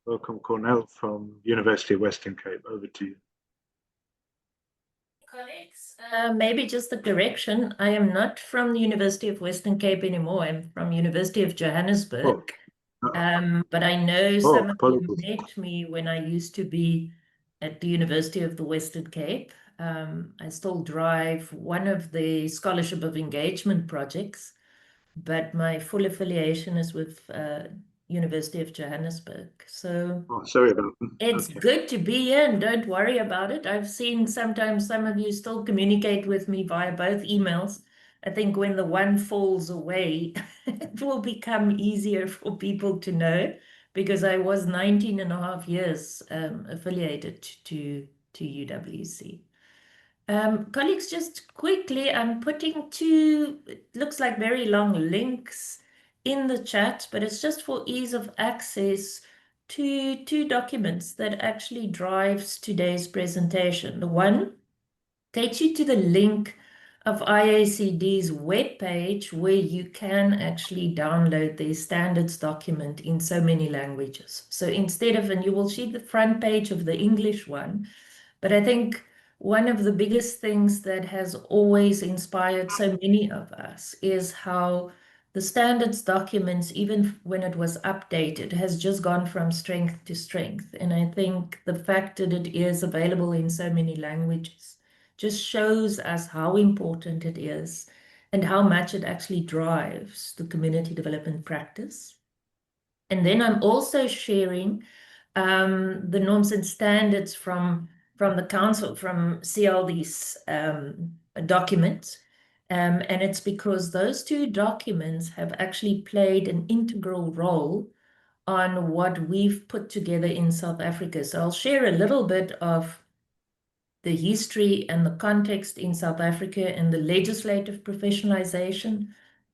Welcome, Cornel from University of Western Cape. Over to you. Colleagues, maybe just a correction. I am not from the University of Western Cape anymore. I'm from University of Johannesburg. But I know some of you apologies. met me when I used to be at the University of the Western Cape. I still drive one of the Scholarship of Engagement projects, but my full affiliation is with University of Johannesburg. So Sorry about that. it's good to be here, and don't worry about it. I've seen sometimes some of you still communicate with me via both emails. I think when the one falls away, it will become easier for people to know, because I was 19 and a half years affiliated to UWC. Colleagues, just quickly, I'm putting two, it looks like very long links in the chat, but it's just for ease of access to two documents that actually drives today's presentation. The one takes you to the link of IACD's webpage, where you can actually download their standards document in so many languages. So instead of, and you will see the front page of the English one, but I think one of the biggest things that has always inspired so many of us is how the standards documents, even when it was updated, has just gone from strength to strength. And I think the fact that it is available in so many languages just shows us how important it is and how much it actually drives the community development practice. And then I'm also sharing the norms and standards from the council, from CLD's documents. And it's because those two documents have actually played an integral role on what we've put together in South Africa. So I'll share a little bit of the history and the context in South Africa and the legislative professionalization.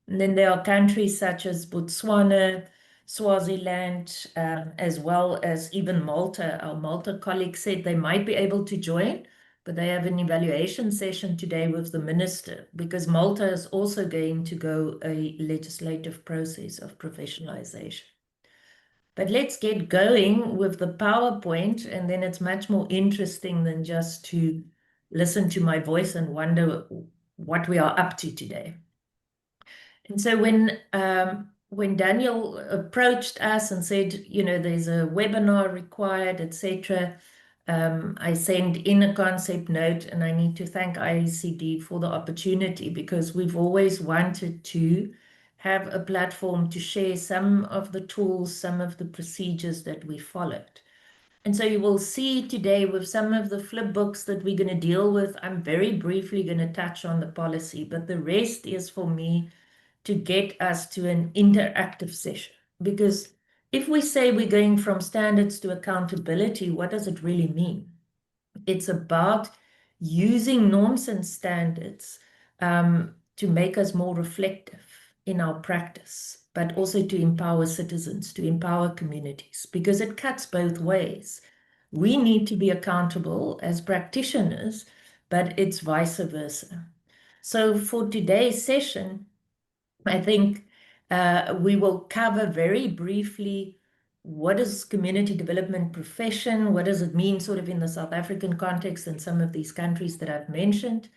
And then there are countries such as Botswana, Swaziland, as well as even Malta. Our Malta colleagues said they might be able to join, but they have an evaluation session today with the minister, because Malta is also going to go a legislative process of professionalization. But let's get going with the PowerPoint, and then it's much more interesting than just to listen to my voice and wonder what we are up to today. And so when Daniel approached us and said, you know, there's a webinar required, etc., I sent in a concept note, and I need to thank IACD for the opportunity, because we've always wanted to have a platform to share some of the tools, some of the procedures that we followed. And so you will see today with some of the flip books that we're going to deal with, I'm very briefly going to touch on the policy, but the rest is for me to get us to an interactive session. Because if we say we're going from standards to accountability, what does it really mean? It's about using norms and standards to make us more reflective in our practice, but also to empower citizens, to empower communities, because it cuts both ways. We need to be accountable as practitioners, but it's vice versa. So for today's session, I think we will cover very briefly what is community development profession, what does it mean sort of in the South African context and some of these countries that I've mentioned.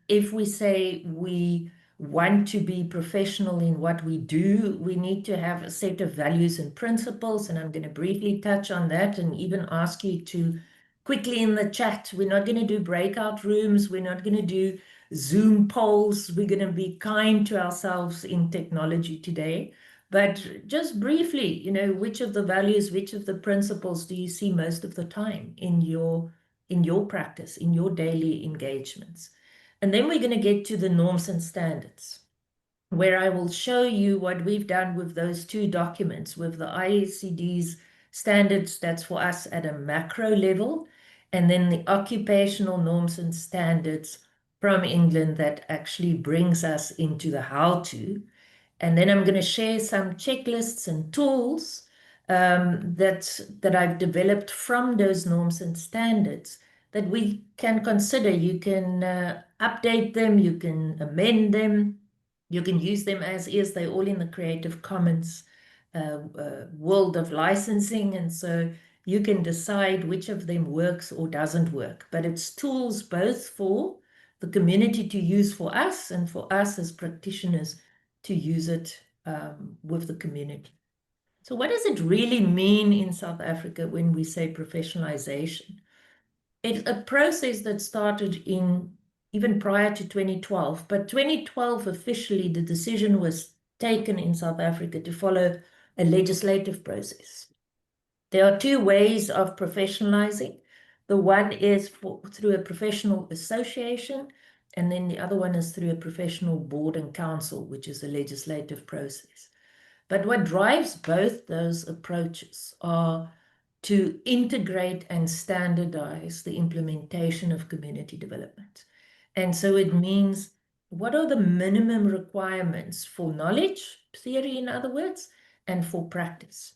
If we say we want to be professional in what we do, we need to have a set of values and principles, and I'm going to briefly touch on that and even ask you to quickly in the chat. We're not going to do breakout rooms, we're not going to do Zoom polls, we're going to be kind to ourselves in technology today. But just briefly, you know, which of the values, which of the principles do you see most of the time in your practice, in your daily engagements? And then we're going to get to the norms and standards, where I will show you what we've done with those two documents, with the IACD's standards, that's for us at a macro level, and then the occupational norms and standards from England that actually brings us into the how-to. And then I'm going to share some checklists and tools that I've developed from those norms and standards that we can consider. You can update them, you can amend them, you can use them as is. They're all in the Creative Commons world of licensing, and so you can decide which of them works or doesn't work. But it's tools both for the community to use for us and for us as practitioners to use it with the community. So what does it really mean in South Africa when we say professionalization? It's a process that started in even prior to 2012, but 2012 officially the decision was taken in South Africa to follow a legislative process. There are two ways of professionalizing. The one is through a professional association, and then the other one is through a professional board and council, which is a legislative process. But what drives both those approaches are to integrate and standardize the implementation of community development. And so it means, what are the minimum requirements for knowledge, theory in other words, and for practice?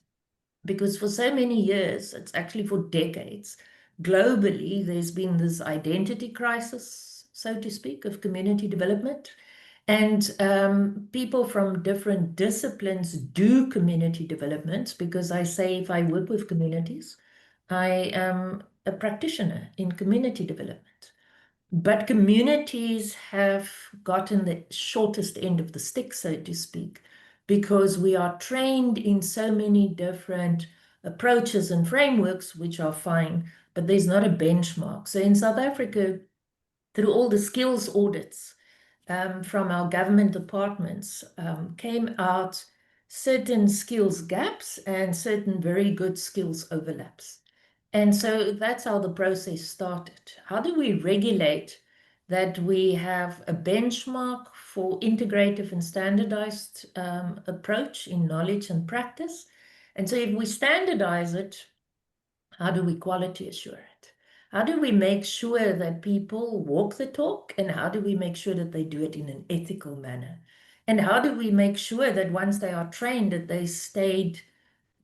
Because for so many years, it's actually for decades, globally, there's been this identity crisis, so to speak, of community development. And people from different disciplines do community development, because I say if I work with communities, I am a practitioner in community development. But communities have gotten the shortest end of the stick, so to speak, because we are trained in so many different approaches and frameworks, which are fine, but there's not a benchmark. So in South Africa, through all the skills audits from our government departments, came out certain skills gaps and certain very good skills overlaps. And so that's how the process started. How do we regulate that we have a benchmark for integrative and standardized approach in knowledge and practice? And so if we standardize it, how do we quality assure it? How do we make sure that people walk the talk? And how do we make sure that they do it in an ethical manner? And how do we make sure that once they are trained, that they stayed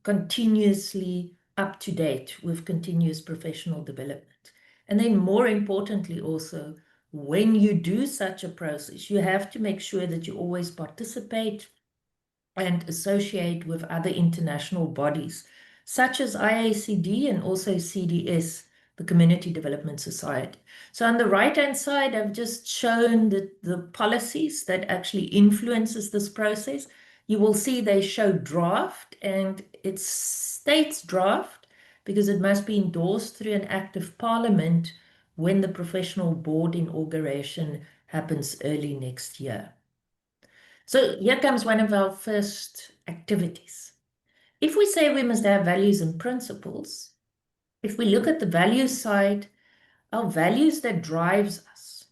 continuously up to date with continuous professional development? And then more importantly also, when you do such a process, you have to make sure that you always participate and associate with other international bodies, such as IACD and also CDS, the Community Development Society. So on the right-hand side, I've just shown the policies that actually influences this process. You will see they show draft, and it states draft because it must be endorsed through an act of parliament when the professional board inauguration happens early next year. So here comes one of our first activities. If we say we must have values and principles, if we look at the values side, our values that drives us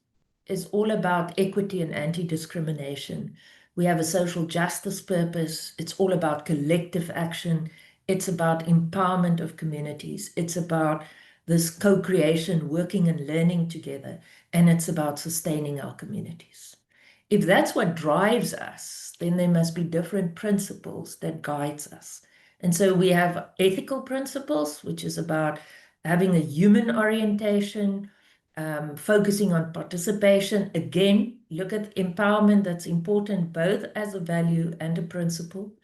is all about equity and anti-discrimination. We have a social justice purpose. It's all about collective action. It's about empowerment of communities. It's about this co-creation, working and learning together, and it's about sustaining our communities. If that's what drives us, then there must be different principles that guides us. And so we have ethical principles, which is about having a human orientation, focusing on participation. Again, look at empowerment. That's important both as a value and a principle.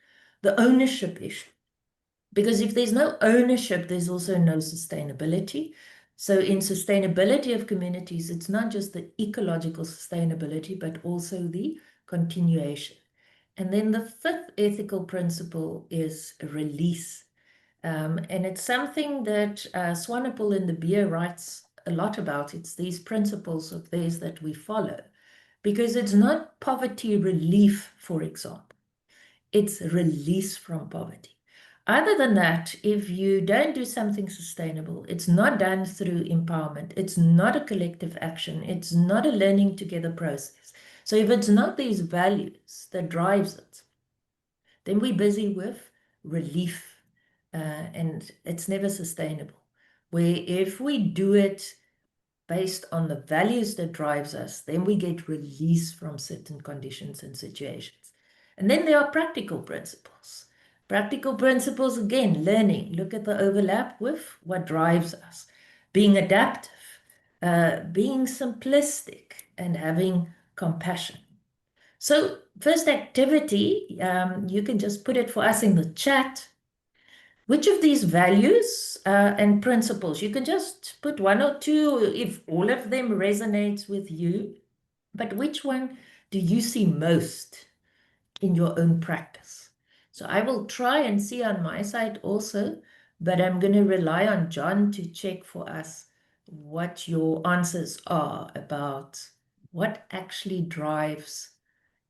The ownership issue, because if there's no ownership, there's also no sustainability. So in sustainability of communities, it's not just the ecological sustainability, but also the continuation. And then the fifth ethical principle is release. And it's something that Swanepoel in the Beer writes a lot about. It's these principles of theirs that we follow, because it's not poverty relief, for example. It's release from poverty. Other than that, if you don't do something sustainable, it's not done through empowerment. It's not a collective action. It's not a learning together process. So if it's not these values that drives it, then we're busy with relief, and it's never sustainable. Where if we do it based on the values that drives us, then we get release from certain conditions and situations. And then there are practical principles. Practical principles, again, learning. Look at the overlap with what drives us. Being adaptive, being simplistic, and having compassion. So first activity, you can just put it for us in the chat. Which of these values and principles, you can just put one or two if all of them resonates with you, but which one do you see most in your own practice? So I will try and see on my side also, but I'm going to rely on John to check for us what your answers are about what actually drives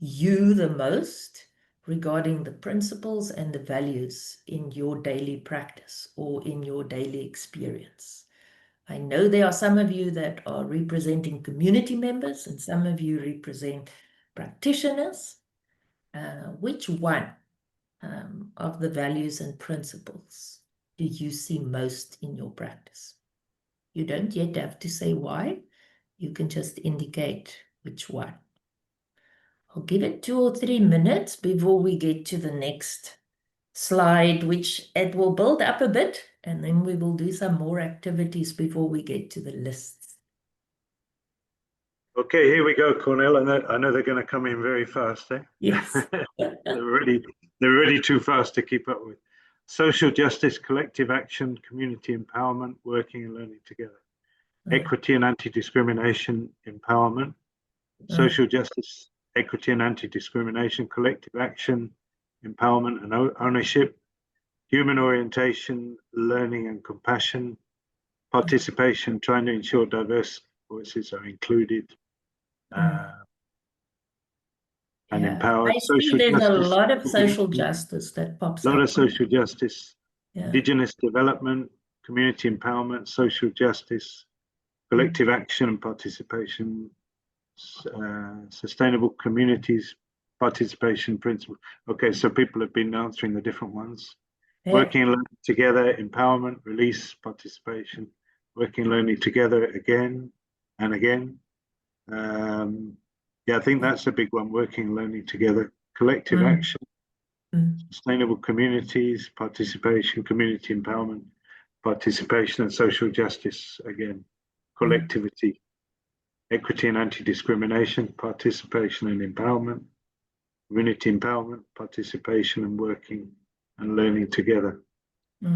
you the most regarding the principles and the values in your daily practice or in your daily experience. I know there are some of you that are representing community members and some of you represent practitioners. Which one of the values and principles do you see most in your practice? You don't yet have to say why. You can just indicate which one. I'll give it 2 or 3 minutes before we get to the next slide, which it will build up a bit, and then we will do some more activities before we get to the lists. Okay, here we go, Cornel. I know they're going to come in very fast, eh? Yes. they're really too fast to keep up with. Social justice, collective action, community empowerment, working and learning together. Equity and anti-discrimination, empowerment. Social justice, equity and anti-discrimination, collective action, empowerment and ownership. Human orientation, learning and compassion. Participation, trying to ensure diverse voices are included. And empowered. I see there's a lot of social justice that pops up. A lot of social justice, indigenous development, community empowerment, social justice, collective action and participation, sustainable communities, participation principle. Okay, so people have been answering the different ones. Working and learning together, empowerment, release, participation, working and learning together again and again. Yeah, I think that's a big one, working and learning together, collective action, sustainable communities, participation, community empowerment, participation and social justice again, collectivity, equity and anti-discrimination, participation and empowerment, community empowerment, participation and working and learning together.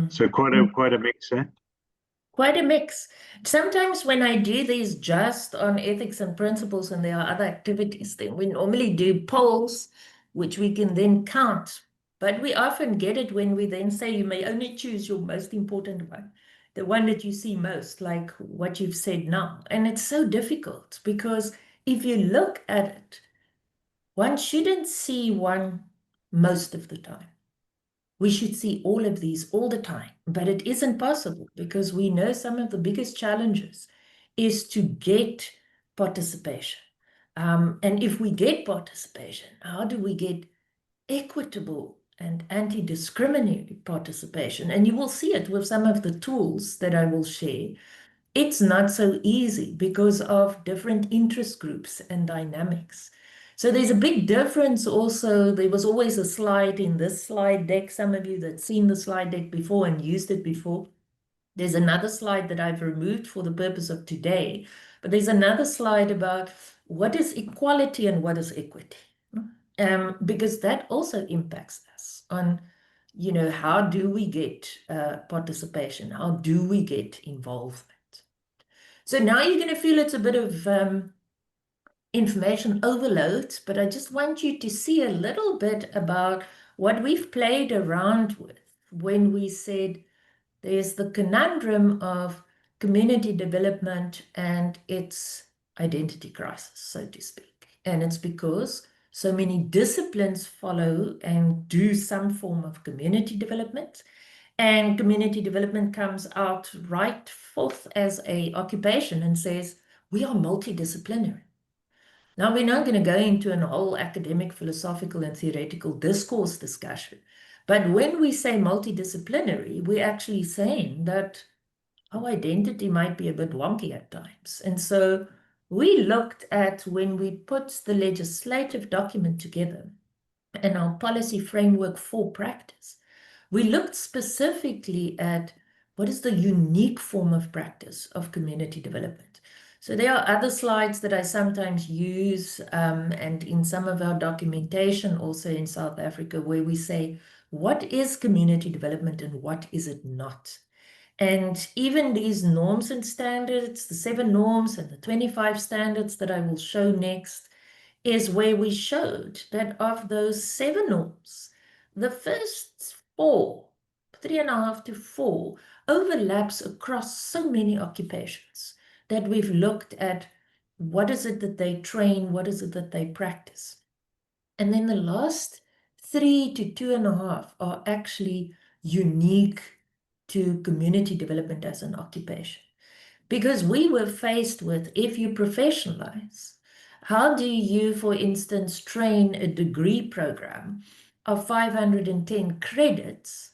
So quite a mix there. Quite a mix. Sometimes when I do these just on ethics and principles and there are other activities, then we normally do polls, which we can then count. But we often get it when we then say you may only choose your most important one, the one that you see most, like what you've said now. And it's so difficult because if you look at it, one shouldn't see one most of the time. We should see all of these all the time, but it isn't possible because we know some of the biggest challenges is to get participation. And if we get participation, how do we get equitable and anti-discriminatory participation? And you will see it with some of the tools that I will share. It's not so easy because of different interest groups and dynamics. So there's a big difference also. There was always a slide in this slide deck. Some of you that seen the slide deck before and used it before. There's another slide that I've removed for the purpose of today. But there's another slide about what is equality and what is equity. Because that also impacts us on, how do we get participation? How do we get involvement? So now you're going to feel it's a bit of information overload, but I just want you to see a little bit about what we've played around with when we said there's the conundrum of community development and its identity crisis, so to speak. And it's because so many disciplines follow and do some form of community development. And community development comes out right forth as an occupation and says, we are multidisciplinary. Now, we're not going to go into a whole academic, philosophical, and theoretical discourse discussion. But when we say multidisciplinary, we're actually saying that our identity might be a bit wonky at times. And so we looked at when we put the legislative document together and our policy framework for practice, we looked specifically at what is the unique form of practice of community development. So there are other slides that I sometimes use, and in some of our documentation also in South Africa, where we say, what is community development and what is it not? And even these norms and standards, the 7 norms and the 25 standards that I will show next, is where we showed that of those 7 norms, the first 4, 3.5 to 4, overlaps across so many occupations that we've looked at what is it that they train, what is it that they practice. And then the last 3 to 2.5 are actually unique to community development as an occupation. Because we were faced with, if you professionalize, how do you, for instance, train a degree program of 510 credits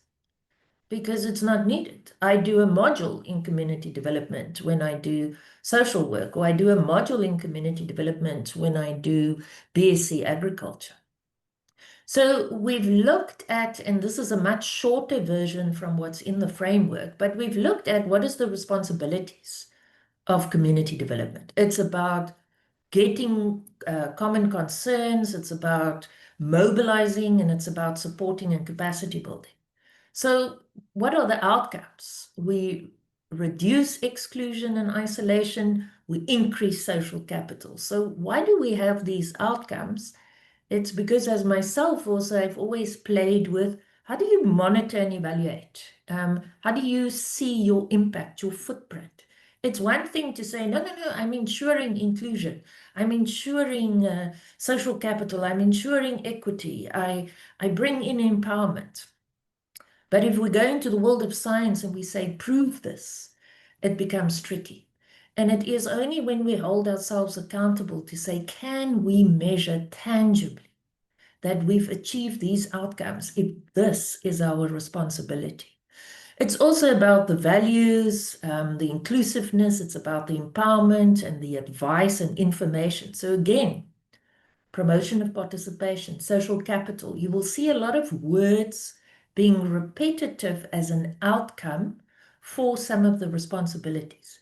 because it's not needed? I do a module in community development when I do social work, or I do a module in community development when I do BSc agriculture. So we've looked at, and this is a much shorter version from what's in the framework, but we've looked at what is the responsibilities of community development. It's about getting common concerns, it's about mobilizing, and it's about supporting and capacity building. So what are the outcomes? We reduce exclusion and isolation, we increase social capital. So why do we have these outcomes? It's because, as myself also, I've always played with, how do you monitor and evaluate? How do you see your impact, your footprint? It's one thing to say, no, I'm ensuring inclusion. I'm ensuring social capital. I'm ensuring equity. I bring in empowerment. But if we go into the world of science and we say, prove this, it becomes tricky. And it is only when we hold ourselves accountable to say, can we measure tangibly that we've achieved these outcomes if this is our responsibility? It's also about the values, the inclusiveness, it's about the empowerment and the advice and information. So again, promotion of participation, social capital. You will see a lot of words being repetitive as an outcome for some of the responsibilities.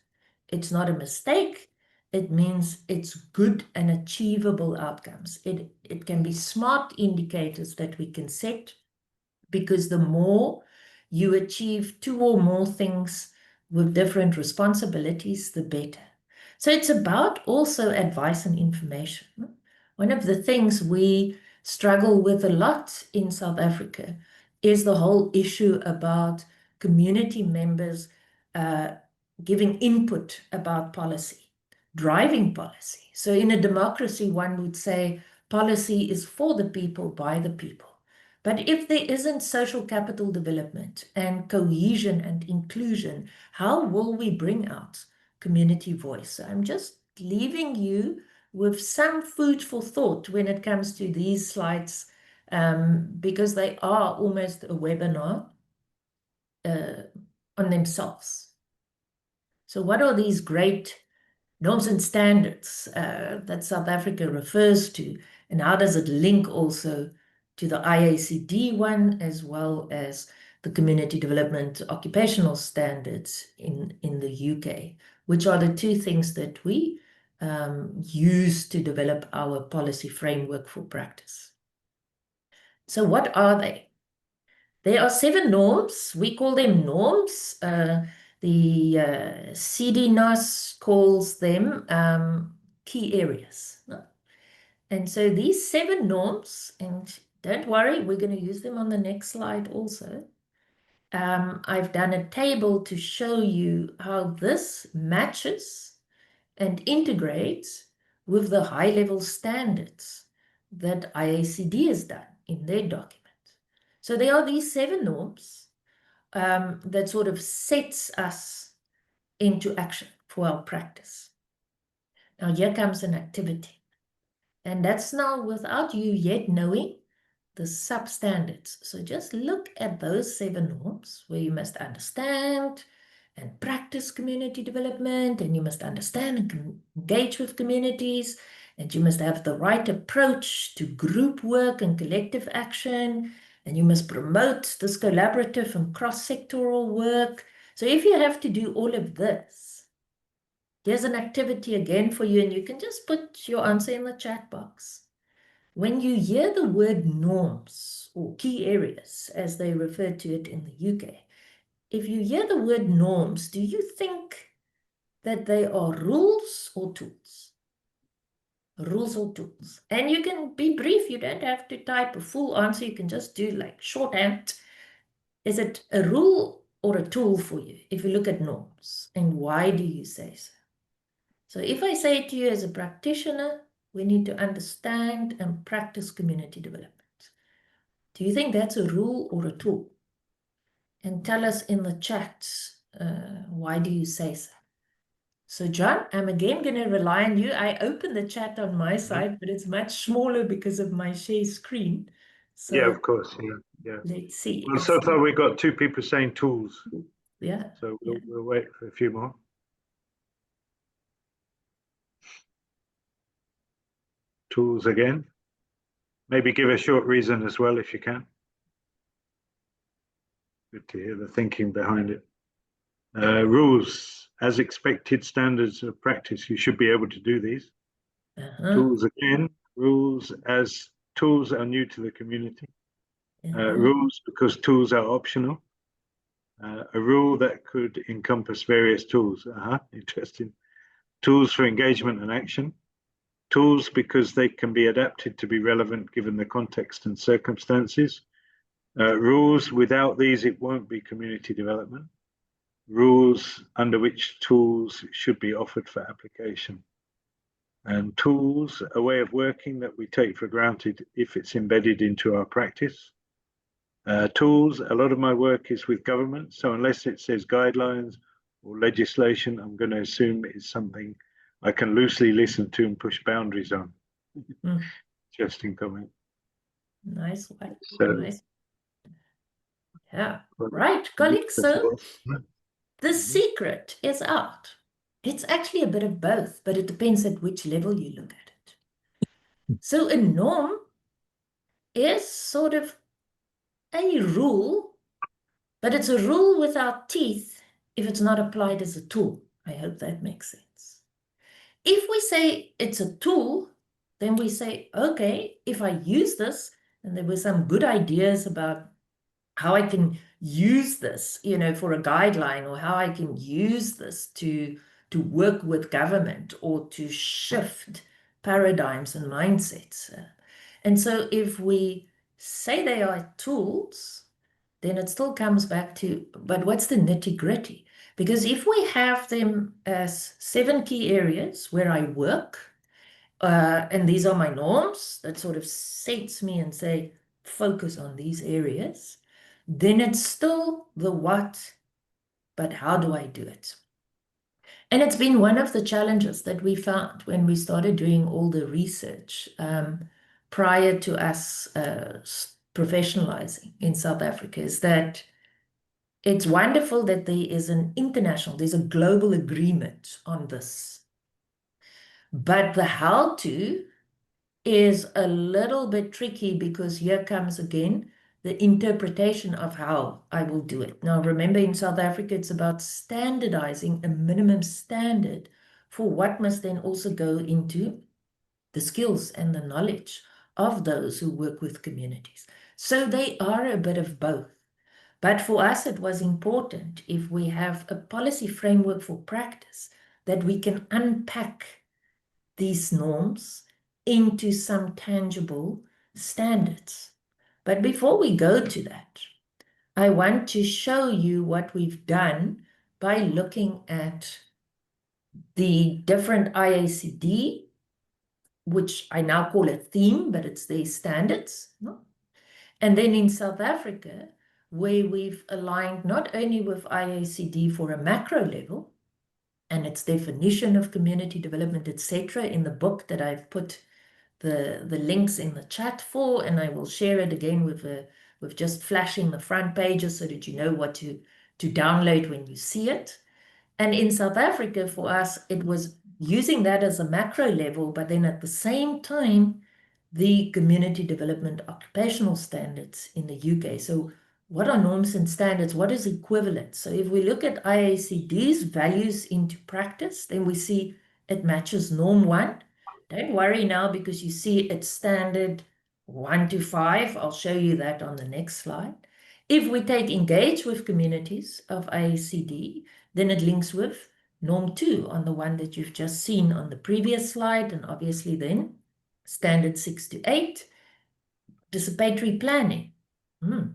It's not a mistake. It means it's good and achievable outcomes. It can be smart indicators that we can set, because the more you achieve 2 or more things with different responsibilities, the better. So it's about also advice and information. One of the things we struggle with a lot in South Africa is the whole issue about community members giving input about policy, driving policy. So in a democracy, one would say policy is for the people, by the people. But if there isn't social capital development and cohesion and inclusion, how will we bring out community voice? So I'm just leaving you with some food for thought when it comes to these slides, because they are almost a webinar on themselves. So what are these great norms and standards that South Africa refers to, and how does it link also to the IACD one, as well as the Community Development Occupational Standards in the UK, which are the 2 things that we use to develop our policy framework for practice. So what are they? There are 7 norms. We call them norms. The CDNOS calls them key areas. And so these 7 norms, and don't worry, we're going to use them on the next slide also. I've done a table to show you how this matches and integrates with the high-level standards that IACD has done in their document. So there are these 7 norms that sort of sets us into action for our practice. Now here comes an activity. And that's now without you yet knowing the substandards. So just look at those 7 norms where you must understand and practice community development, and you must understand and engage with communities, and you must have the right approach to group work and collective action, and you must promote this collaborative and cross-sectoral work. So if you have to do all of this, Here's an activity again for you, and you can just put your answer in the chat box. When you hear the word norms or key areas, as they refer to it in the UK, if you hear the word norms, do you think that they are rules or tools? Rules or tools? And you can be brief. You don't have to type a full answer. You can just do like shorthand. Is it a rule or a tool for you if you look at norms? And why do you say so? So if I say to you as a practitioner, we need to understand and practice community development. Do you think that's a rule or a tool? And tell us in the chat, why do you say so? So John, I'm again going to rely on you. I opened the chat on my side, but it's much smaller because of my share screen. So Yeah, of course. Yeah. let's see. Well, so far we got 2 people saying tools. Yeah. So we'll wait for a few more. Tools again. Maybe give a short reason as well if you can. Good to hear the thinking behind it. Rules, as expected standards of practice, you should be able to do these. Tools again, rules as tools are new to the community. Rules because tools are optional. A rule that could encompass various tools. Interesting. Tools for engagement and action. Tools because they can be adapted to be relevant given the context and circumstances. Rules, without these, it won't be community development. Rules under which tools should be offered for application. And tools, a way of working that we take for granted if it's embedded into our practice. Tools, a lot of my work is with government, so unless it says guidelines or legislation, I'm going to assume it's something I can loosely listen to and push boundaries on. Interesting comment. Nice one. So, nice. Yeah. Right, colleagues. So the secret is out. It's actually a bit of both, but it depends at which level you look at it. So a norm is sort of a rule, but it's a rule without teeth if it's not applied as a tool. I hope that makes sense. If we say it's a tool, then we say, okay, if I use this, and there were some good ideas about how I can use this, for a guideline, or how I can use this to work with government or to shift paradigms and mindsets. And so if we say they are tools, then it still comes back to, but what's the nitty-gritty? Because if we have them as 7 key areas where I work, and these are my norms that sort of sets me and say, focus on these areas, then it's still the what, but how do I do it? And it's been one of the challenges that we found when we started doing all the research prior to us professionalizing in South Africa, is that it's wonderful that there's a global agreement on this. But the how to is a little bit tricky, because here comes again the interpretation of how I will do it. Now, remember, in South Africa, it's about standardizing a minimum standard for what must then also go into the skills and the knowledge of those who work with communities. So they are a bit of both. But for us, it was important, if we have a policy framework for practice, that we can unpack these norms into some tangible standards. But before we go to that, I want to show you what we've done by looking at the different IACD, which I now call a theme, but it's their standards. And then in South Africa, where we've aligned not only with IACD for a macro level, and its definition of community development, etc., in the book that I've put the links in the chat for, and I will share it again with just flashing the front pages so that you know what to download when you see it. And in South Africa, for us, it was using that as a macro level, but then at the same time, the community development occupational standards in the UK. So what are norms and standards? What is equivalent? So if we look at IACD's values into practice, then we see it matches norm 1. Don't worry now because you see it's standard 1 to 5. I'll show you that on the next slide. If we take engage with communities of IACD, then it links with norm 2 on the one that you've just seen on the previous slide, and obviously then standard 6 to 8. Participatory planning,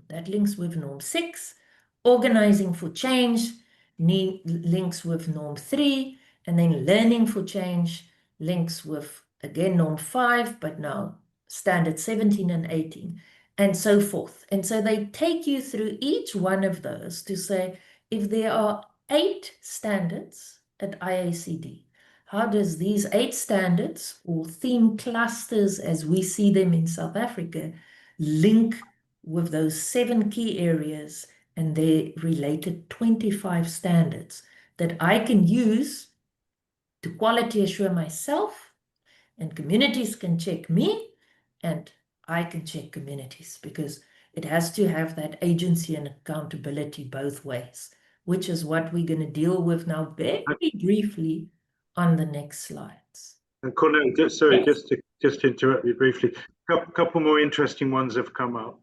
that links with norm 6. Organizing for change links with norm 3. And then learning for change links with, again, norm 5, but now standard 17 and 18, and so forth. And so they take you through each one of those to say, if there are 8 standards at IACD, how does these 8 standards or theme clusters as we see them in South Africa link with those 7 key areas and their related 25 standards that I can use to quality assure myself, and communities can check me and I can check communities, because it has to have that agency and accountability both ways, which is what we're going to deal with now very briefly on the next slides. And Cornel, sorry, Yes. just to interrupt you briefly. A couple more interesting ones have come up.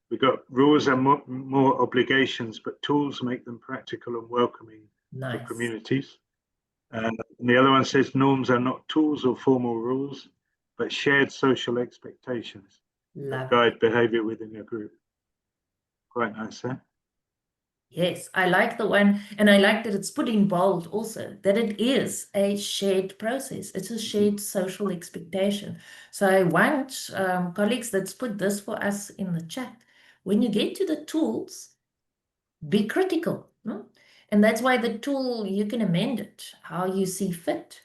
We've got rules and more obligations, but tools make them practical and welcoming for communities. And the other one says norms are not tools or formal rules, but shared social expectations that guide behavior within a group. Quite nice, huh? Yes, I like the one, and I like that it's put in bold also, that it is a shared process. It's a shared social expectation. So I want colleagues that's put this for us in the chat. When you get to the tools, be critical. And that's why the tool, you can amend it how you see fit.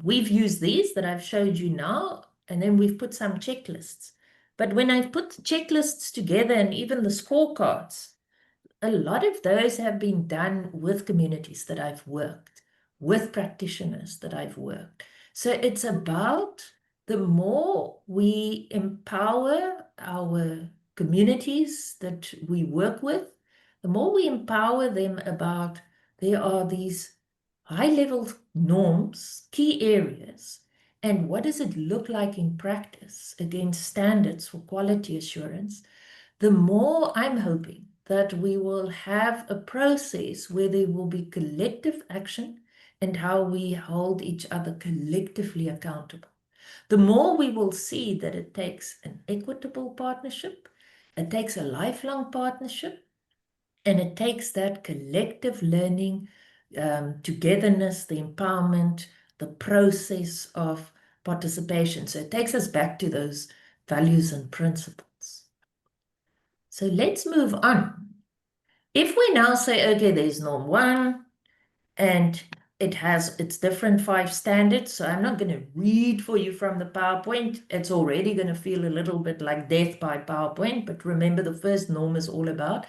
We've used these that I've showed you now, and then we've put some checklists. But when I've put the checklists together and even the scorecards, a lot of those have been done with communities that I've worked, with practitioners that I've worked. So it's about the more we empower our communities that we work with, the more we empower them about there are these high-level norms, key areas, and what does it look like in practice against standards for quality assurance, the more I'm hoping that we will have a process where there will be collective action and how we hold each other collectively accountable. The more we will see that it takes an equitable partnership, it takes a lifelong partnership, and it takes that collective learning, togetherness, the empowerment, the process of participation. So it takes us back to those values and principles. So let's move on. If we now say, okay, there's norm 1 and it has its different 5 standards, so I'm not going to read for you from the PowerPoint. It's already going to feel a little bit like death by PowerPoint, but remember the first norm is all about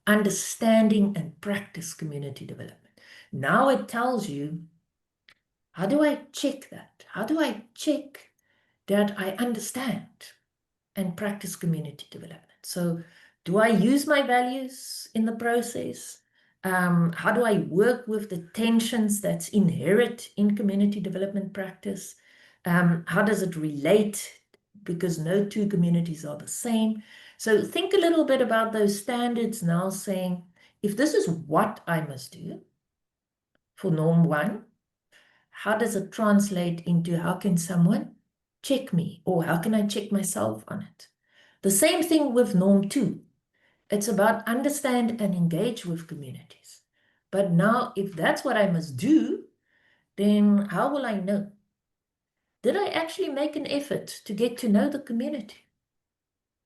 understanding and practice community development. Now it tells you, how do I check that? How do I check that I understand and practice community development? So do I use my values in the process? How do I work with the tensions that's inherent in community development practice? How does it relate? Because no 2 communities are the same. So think a little bit about those standards now, saying, if this is what I must do for norm 1, how does it translate into how can someone check me, or how can I check myself on it? The same thing with norm 2. It's about understand and engage with communities. But now, if that's what I must do, then how will I know? Did I actually make an effort to get to know the community?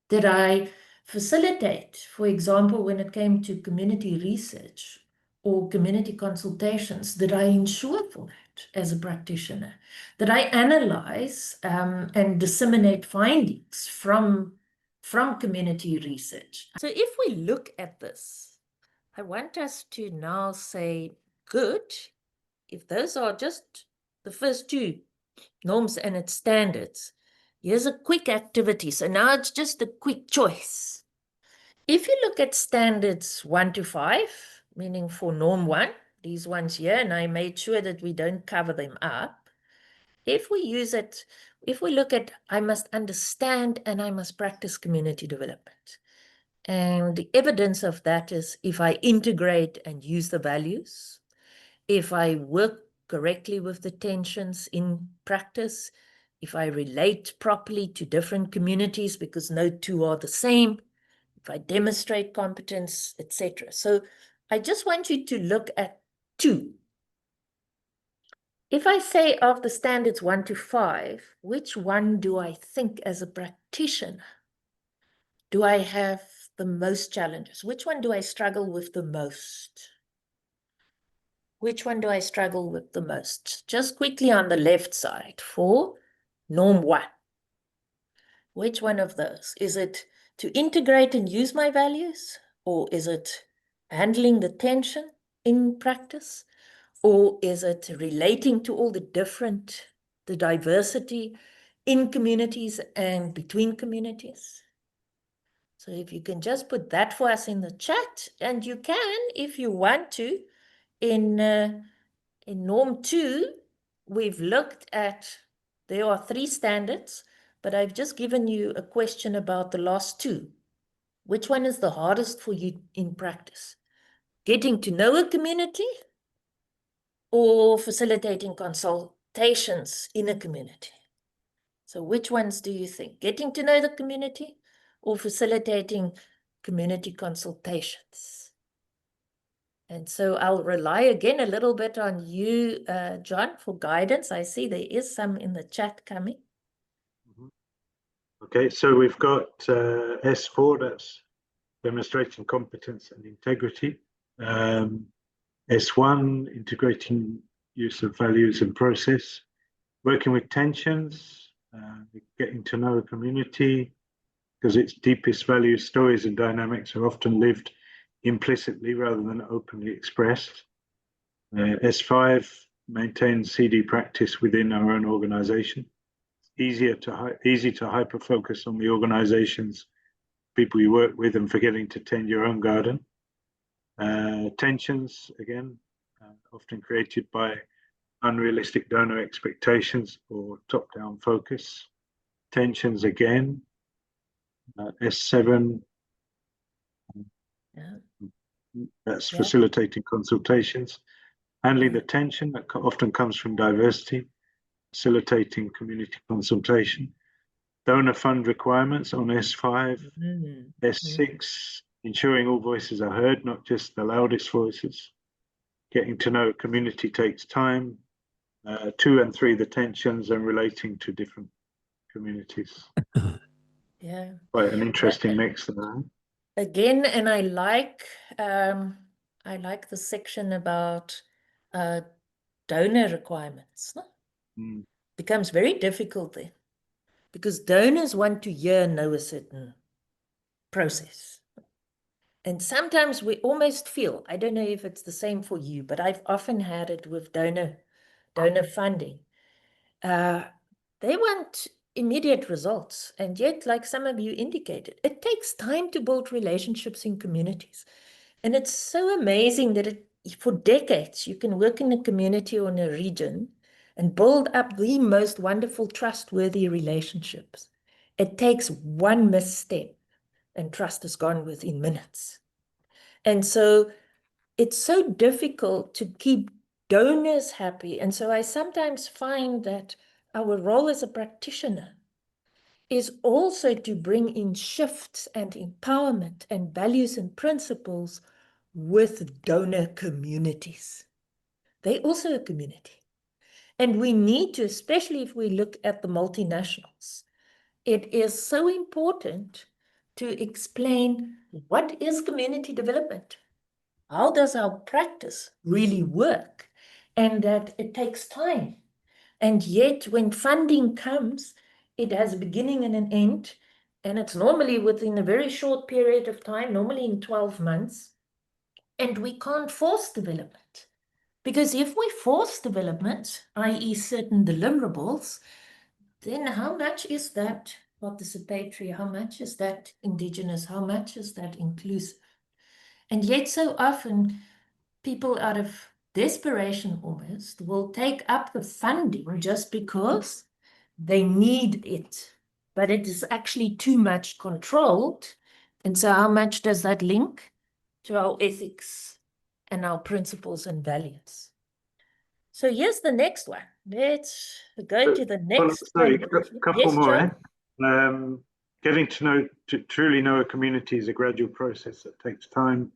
Did I facilitate, for example, when it came to community research or community consultations, did I ensure for that as a practitioner? Did I analyze and disseminate findings from community research? So if we look at this, I want us to now say, good, if those are just the first 2 norms and its standards, here's a quick activity. So now it's just a quick choice. If you look at standards 1 to 5, meaning for norm 1, these ones here, and I made sure that we don't cover them up. If we use it, if we look at, I must understand and I must practice community development. And the evidence of that is if I integrate and use the values, if I work correctly with the tensions in practice, if I relate properly to different communities because no two are the same, if I demonstrate competence, etc. So I just want you to look at 2. If I say of the standards 1 to 5, which one do I think as a practitioner do I have the most challenges? Which one do I struggle with the most? Which one do I struggle with the most? Just quickly on the left side for norm 1. Which one of those? Is it to integrate and use my values? Or is it handling the tension in practice? Or is it relating to all the diversity in communities and between communities? So if you can just put that for us in the chat, and you can, if you want to, in norm 2, we've looked at, there are 3 standards, but I've just given you a question about the last 2. Which one is the hardest for you in practice? Getting to know a community or facilitating consultations in a community? So which ones do you think? Getting to know the community or facilitating community consultations? And so I'll rely again a little bit on you, John, for guidance. I see there is some in the chat coming. Okay, so we've got S4, that's demonstrating competence and integrity. S1, integrating use of values and process. Working with tensions, getting to know a community, because its deepest values, stories, and dynamics are often lived implicitly rather than openly expressed. S5, maintain CD practice within our own organization. Easy to hyper-focus on the organizations, people you work with, and forgetting to tend your own garden. Tensions, again, often created by unrealistic donor expectations or top-down focus. Tensions again. S7, that's facilitating consultations. Handling the tension that often comes from diversity, facilitating community consultation. Donor fund requirements on S5. S6, ensuring all voices are heard, not just the loudest voices. Getting to know a community takes time. 2 and 3, the tensions and relating to different communities. Yeah. Quite an interesting mix there. Again, and I like the section about donor requirements. Becomes very difficult there because donors want to know a certain process. And sometimes we almost feel, I don't know if it's the same for you, but I've often had it with donor funding. They want immediate results. And yet, like some of you indicated, it takes time to build relationships in communities. And it's so amazing that for decades, you can work in a community or in a region and build up the most wonderful, trustworthy relationships. It takes one misstep and trust is gone within minutes. And so it's so difficult to keep donors happy. And so I sometimes find that our role as a practitioner is also to bring in shifts and empowerment and values and principles with donor communities. They're also a community. And we need to, especially if we look at the multinationals, it is so important to explain what is community development? How does our practice really work? And that it takes time. And yet when funding comes, it has a beginning and an end. And it's normally within a very short period of time, normally in 12 months. And we can't force development. Because if we force development, i.e. certain deliverables, then how much is that participatory? How much is that indigenous? How much is that inclusive? And yet so often people out of desperation almost will take up the funding just because they need it, but it is actually too much controlled. And so how much does that link to our ethics and our principles and values? So here's the next one. Let's go to the next Sorry, one. a couple Yes, more. John? Getting to truly know a community is a gradual process that takes time.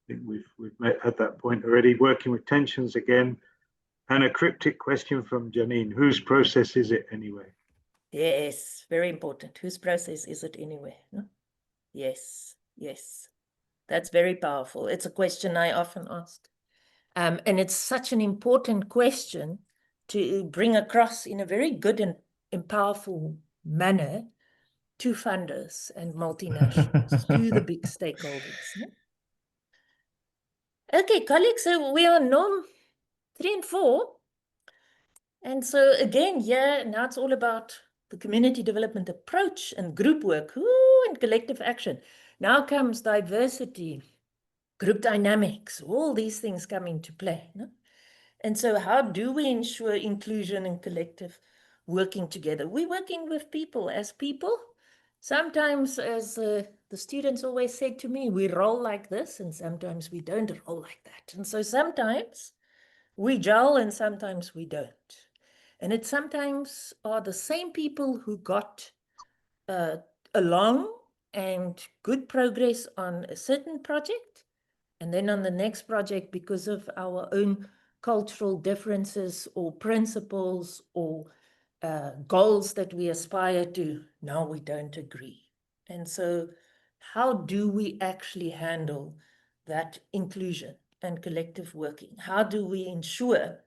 I think we've had that point already. Working with tensions again, and a cryptic question from Janine: whose process is it anyway? Yes, very important. Whose process is it anyway? No? Yes, yes. That's very powerful. It's a question I often ask. And it's such an important question to bring across in a very good and powerful manner to funders and multinationals, to the big stakeholders. No? Okay, colleagues, so we are norm 3 and 4. And so again, yeah, now it's all about the community development approach and group work, and collective action. Now comes diversity, group dynamics, all these things come into play. No? And so how do we ensure inclusion and collective working together? We're working with people as people. Sometimes, as the students always said to me, we roll like this, and sometimes we don't roll like that. And so sometimes we gel and sometimes we don't. And it sometimes are the same people who got along and good progress on a certain project, and then on the next project, because of our own cultural differences or principles or goals that we aspire to, now we don't agree. And so how do we actually handle that inclusion and collective working? How do we ensure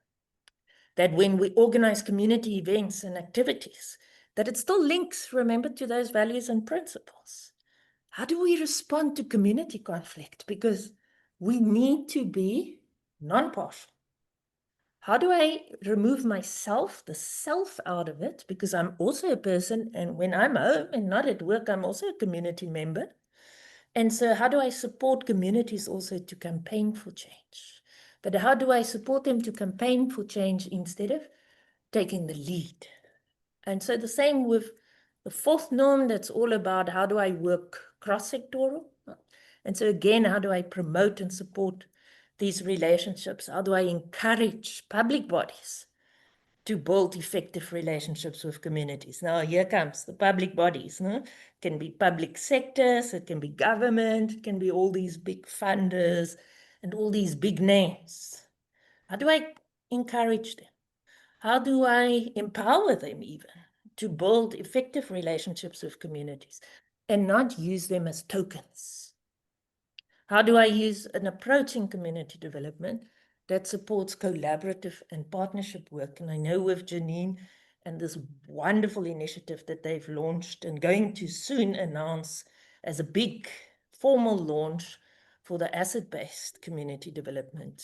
that when we organize community events and activities, that it still links, remember, to those values and principles? How do we respond to community conflict? Because we need to be non-partial. How do I remove myself, the self, out of it? Because I'm also a person, and when I'm home and not at work, I'm also a community member. And so how do I support communities also to campaign for change? But how do I support them to campaign for change instead of taking the lead? And so the same with the fourth norm, that's all about how do I work cross-sectoral? And so again, how do I promote and support these relationships? How do I encourage public bodies to build effective relationships with communities? Now, here comes the public bodies. No? It can be public sectors, it can be government, it can be all these big funders and all these big names. How do I encourage them? How do I empower them even to build effective relationships with communities and not use them as tokens? How do I use an approach in community development that supports collaborative and partnership work? And I know with Janine and this wonderful initiative that they've launched and going to soon announce as a big formal launch for the asset-based community development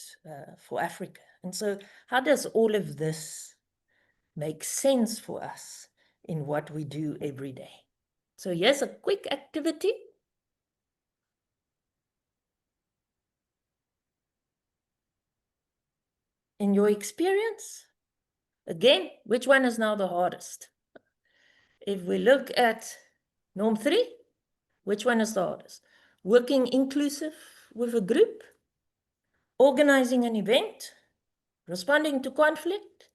for Africa. And so how does all of this make sense for us in what we do every day? So here's a quick activity. In your experience, again, which one is now the hardest? If we look at norm 3, which one is the hardest? Working inclusive with a group, organizing an event, responding to conflict,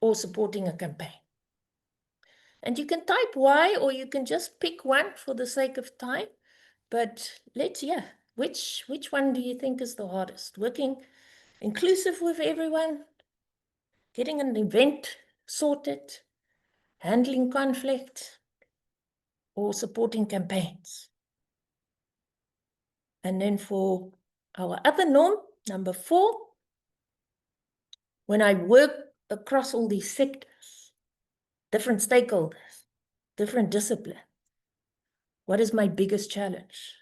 or supporting a campaign? And you can type Y, or you can just pick one for the sake of time. But let's, which one do you think is the hardest? Working inclusive with everyone, getting an event sorted, handling conflict, or supporting campaigns? And then for our other norm, number 4, when I work across all these sectors, different stakeholders, different disciplines, what is my biggest challenge?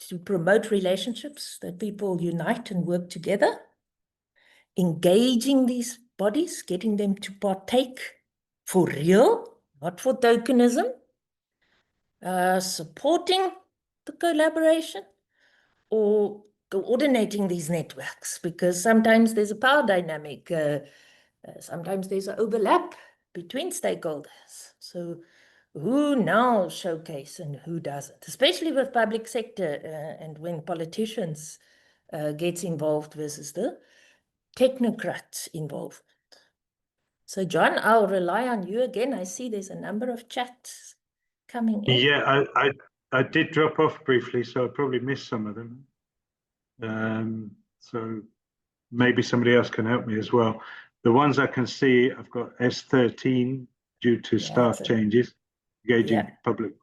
To promote relationships that people unite and work together, engaging these bodies, getting them to partake for real, not for tokenism, supporting the collaboration, or coordinating these networks, because sometimes there's a power dynamic, sometimes there's an overlap between stakeholders. So who now showcase and who doesn't, especially with public sector and when politicians gets involved versus the technocrats involved. So John, I'll rely on you again. I see there's a number of chats coming in. Yeah, I did drop off briefly, so I probably missed some of them. So maybe somebody else can help me as well. The ones I can see, I've got S13 due to staff changes, engaging public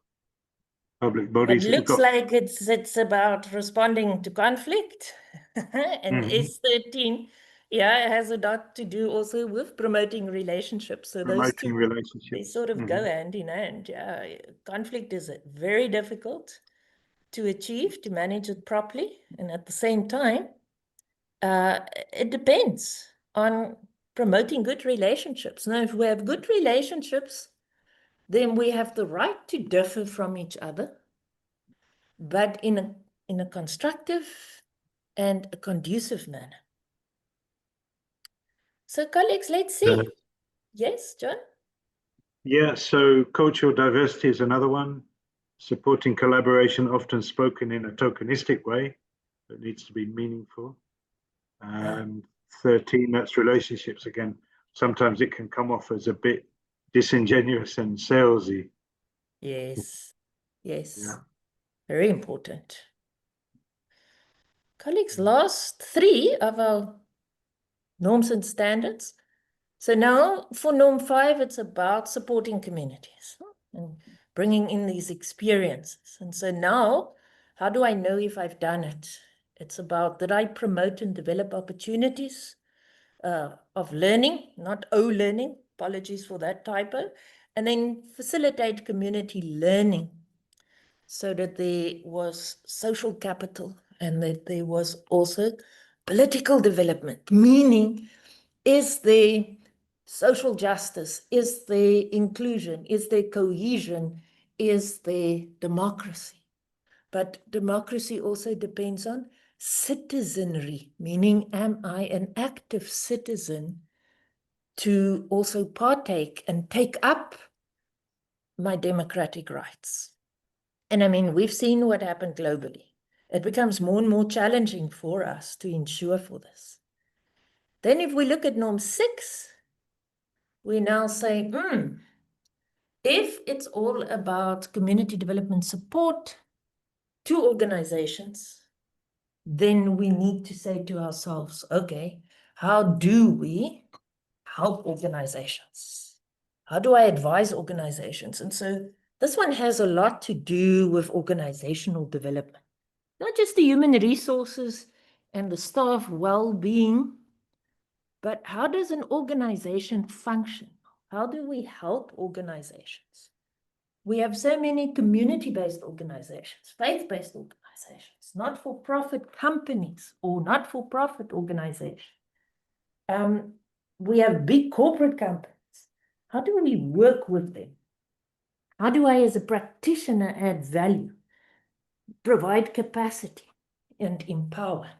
It bodies. looks like it's about responding to conflict. And S13, it has a lot to do also with promoting relationships. So those two, they sort of go hand in hand. Yeah, conflict is very difficult to achieve, to manage it properly. And at the same time, it depends on promoting good relationships. Now, if we have good relationships, then we have the right to differ from each other, but in a constructive and a conducive manner. So, colleagues, let's see. Yes, John? Yeah, so cultural diversity is another one. Supporting collaboration, often spoken in a tokenistic way, that needs to be meaningful. 13, that's relationships again. Sometimes it can come off as a bit disingenuous and salesy. Yes, very important. Colleagues, last 3 of our norms and standards. So now for norm 5, it's about supporting communities and bringing in these experiences. And so now, how do I know if I've done it? It's about that I promote and develop opportunities of learning, not learning, apologies for that typo, and then facilitate community learning so that there was social capital and that there was also political development, meaning is there social justice, is there inclusion, is there cohesion, is there democracy? But democracy also depends on citizenry, meaning am I an active citizen to also partake and take up my democratic rights? And I mean, we've seen what happened globally. It becomes more and more challenging for us to ensure for this. Then if we look at norm 6, we now say, if it's all about community development support to organizations, then we need to say to ourselves, okay, how do we help organizations? How do I advise organizations? And so this one has a lot to do with organizational development, not just the human resources and the staff well-being, but how does an organization function? How do we help organizations? We have so many community-based organizations, faith-based organizations, not-for-profit companies or not-for-profit organizations. We have big corporate companies. How do we work with them? How do I, as a practitioner, add value, provide capacity, and empower?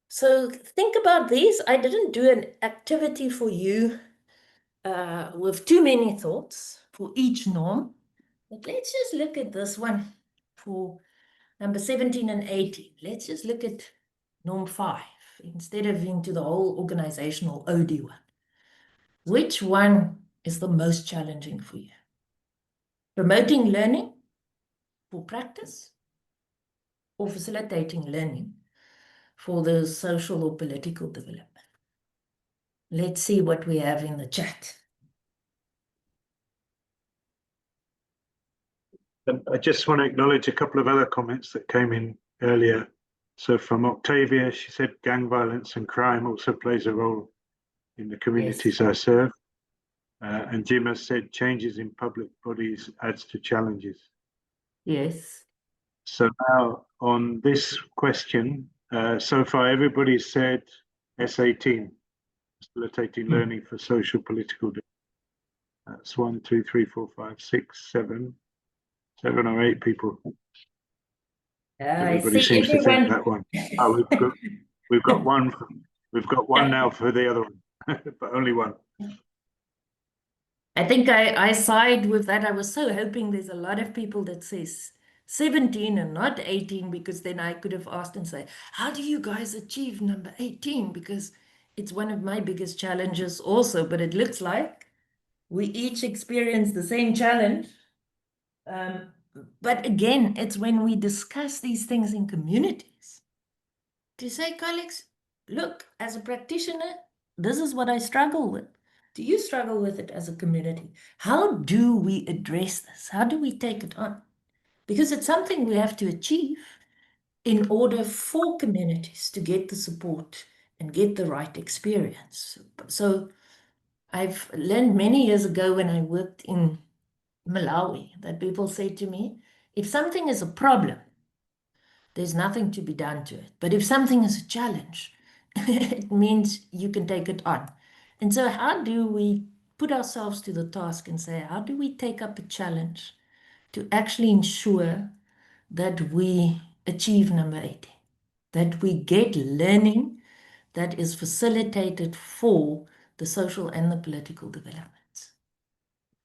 So think about these. I didn't do an activity for you with too many thoughts for each norm, but let's just look at this one for number 17 and 18. Let's just look at norm 5 instead of into the whole organizational OD one. Which one is the most challenging for you? Promoting learning for practice or facilitating learning for the social or political development? Let's see what we have in the chat. I just want to acknowledge a couple of other comments that came in earlier. So from Octavia, she said gang violence and crime also plays a role in the communities I serve. And Jim has said changes in public bodies adds to challenges. Yes. So now on this question, so far everybody said S18, facilitating learning for social political. That's 1, 2, 3, 4, 5, 6, 7 or 8 people. I Everybody see seems to think everyone. that one. Oh, we've got one. We've got one now for the other one, but only one. I think I side with that. I was so hoping there's a lot of people that says 17 and not 18, because then I could have asked and say, how do you guys achieve number 18? Because it's one of my biggest challenges also, but it looks like we each experience the same challenge. But again, it's when we discuss these things in communities to say, colleagues, look, as a practitioner, this is what I struggle with. Do you struggle with it as a community? How do we address this? How do we take it on? Because it's something we have to achieve in order for communities to get the support and get the right experience. So I've learned many years ago when I worked in Malawi that people say to me, if something is a problem, there's nothing to be done to it. But if something is a challenge, it means you can take it on. And so how do we put ourselves to the task and say, how do we take up a challenge to actually ensure that we achieve number 80, that we get learning that is facilitated for the social and the political developments?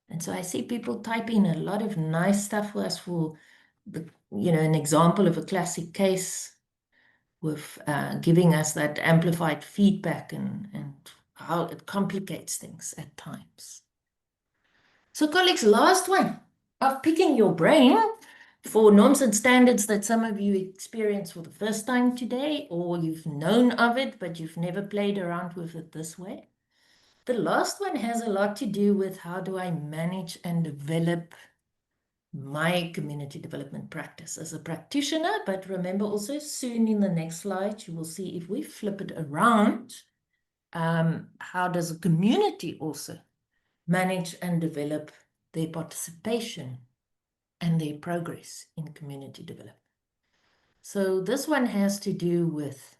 And so I see people typing a lot of nice stuff for us for the, an example of a classic case with giving us that amplified feedback and how it complicates things at times. So colleagues, last one of picking your brain for norms and standards that some of you experience for the first time today, or you've known of it, but you've never played around with it this way. The last one has a lot to do with how do I manage and develop my community development practice as a practitioner. But remember also soon in the next slide, you will see if we flip it around, how does a community also manage and develop their participation and their progress in community development. So this one has to do with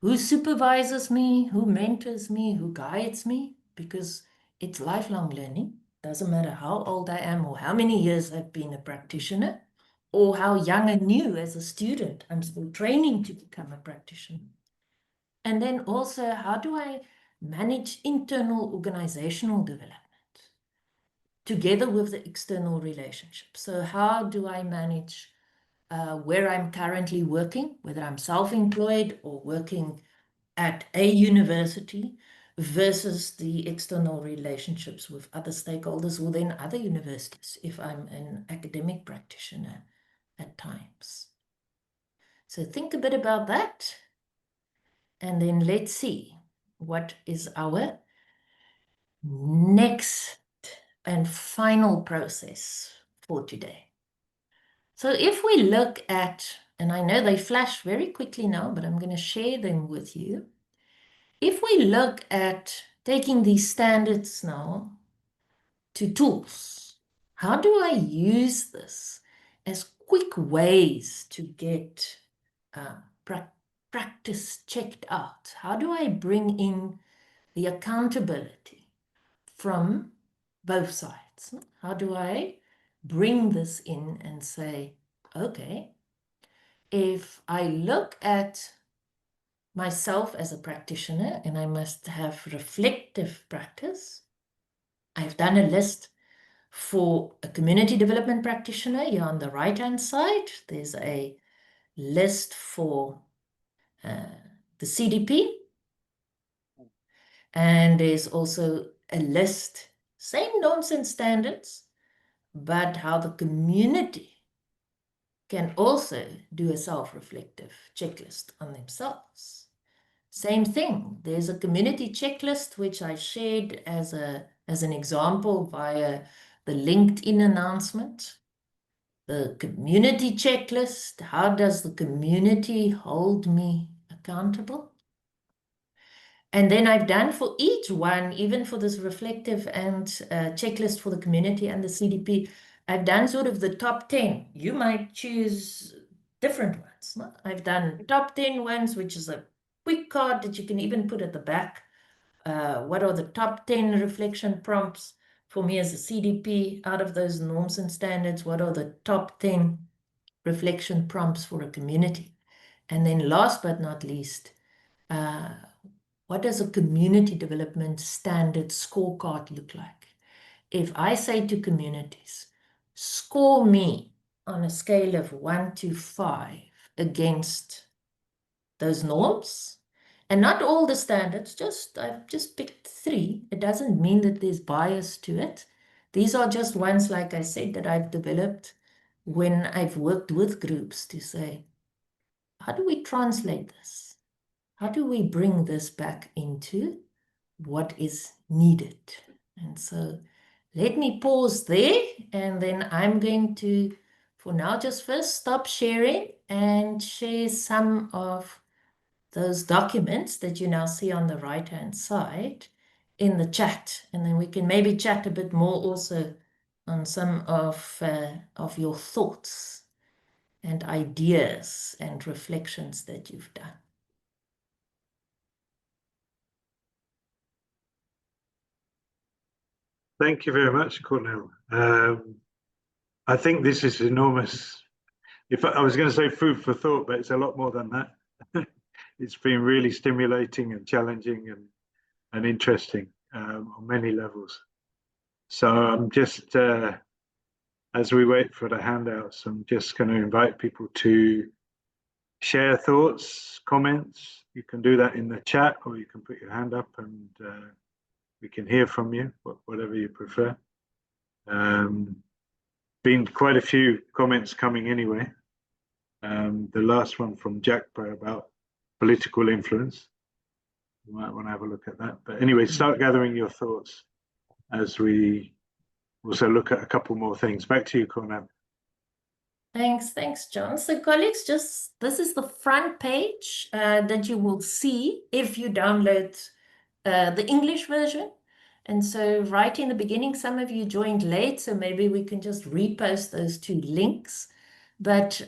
who supervises me, who mentors me, who guides me, because it's lifelong learning. Doesn't matter how old I am or how many years I've been a practitioner or how young and new as a student. I'm still training to become a practitioner. And then also, how do I manage internal organizational development together with the external relationship? So how do I manage where I'm currently working, whether I'm self-employed or working at a university, versus the external relationships with other stakeholders or then other universities if I'm an academic practitioner at times. So think a bit about that, and then let's see what is our next and final process for today. So if we look at, and I know they flash very quickly now, but I'm going to share them with you. If we look at taking these standards now to tools, how do I use this as quick ways to get practice checked out? How do I bring in the accountability from both sides? How do I bring this in and say, okay, if I look at myself as a practitioner and I must have reflective practice, I've done a list for a community development practitioner. Here on the right-hand side, there's a list for the CDP. And there's also a list, same norms and standards, but how the community can also do a self-reflective checklist on themselves. Same thing, there's a community checklist which I shared as an example via the LinkedIn announcement. The community checklist, how does the community hold me accountable? And then I've done for each one, even for this reflective and checklist for the community and the CDP, I've done sort of the top 10. You might choose different ones. No? I've done top 10 ones, which is a quick card that you can even put at the back. What are the top 10 reflection prompts for me as a CDP, out of those norms and standards, what are the top 10 reflection prompts for a community? And then last but not least, what does a community development standard scorecard look like? If I say to communities, score me on a scale of 1 to 5 against those norms, and not all the standards, I've just picked 3. It doesn't mean that there's bias to it. These are just ones, like I said, that I've developed when I've worked with groups to say, how do we translate this? How do we bring this back into what is needed? And so let me pause there, and then I'm going to, for now, just first stop sharing and share some of those documents that you now see on the right-hand side in the chat. And then we can maybe chat a bit more also on some of your thoughts and ideas and reflections that you've done. Thank you very much, Cornel. I think this is enormous. If I was going to say food for thought, but it's a lot more than that. It's been really stimulating and challenging and interesting on many levels. So I'm just, as we wait for the handouts, I'm just going to invite people to share thoughts, comments. You can do that in the chat, or you can put your hand up and we can hear from you, whatever you prefer. Been quite a few comments coming anyway. The last one from Jackpo about political influence. You might want to have a look at that. But anyway, start gathering your thoughts as we also look at a couple more things. Back to you, Cornel. Thanks, John. So colleagues, this is the front page that you will see if you download the English version. And so right in the beginning, some of you joined late, so maybe we can just repost those 2 links. But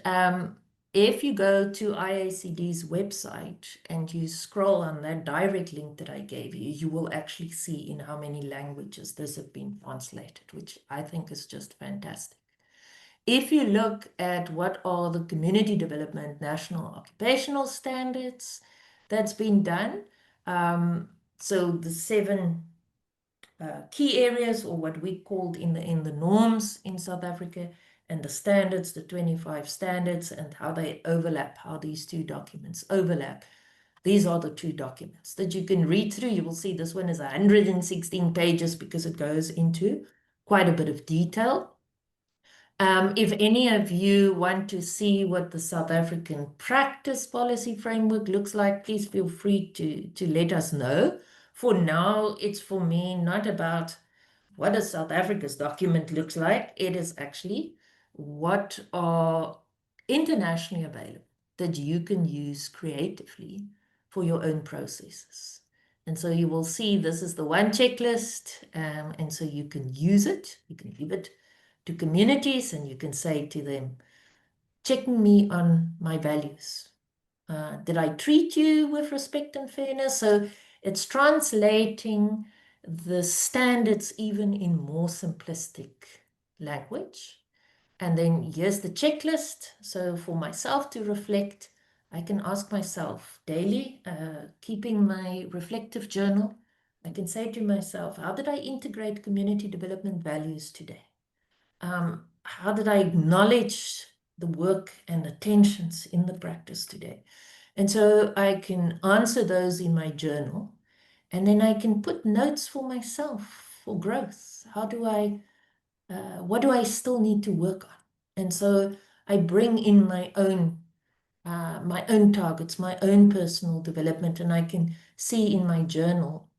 if you go to IACD's website and you scroll on that direct link that I gave you, you will actually see in how many languages this has been translated, which I think is just fantastic. If you look at what are the community development national occupational standards that's been done, so the 7 key areas, or what we called in the norms in South Africa, and the standards, the 25 standards, and how they overlap, how these 2 documents overlap. These are the 2 documents that you can read through. You will see this one is 116 pages because it goes into quite a bit of detail. If any of you want to see what the South African practice policy framework looks like, please feel free to let us know. For now, it's for me not about what does South Africa's document looks like. It is actually what are internationally available that you can use creatively for your own processes. And so you will see this is the one checklist, and so you can use it. You can give it to communities, and you can say to them, checking me on my values. Did I treat you with respect and fairness? So it's translating the standards even in more simplistic language. And then here's the checklist. So for myself to reflect, I can ask myself daily, keeping my reflective journal, I can say to myself, how did I integrate community development values today? How did I acknowledge the work and the tensions in the practice today? And so I can answer those in my journal, and then I can put notes for myself for growth. What do I still need to work on? And so I bring in my own targets, my own personal development, and I can see in my journal,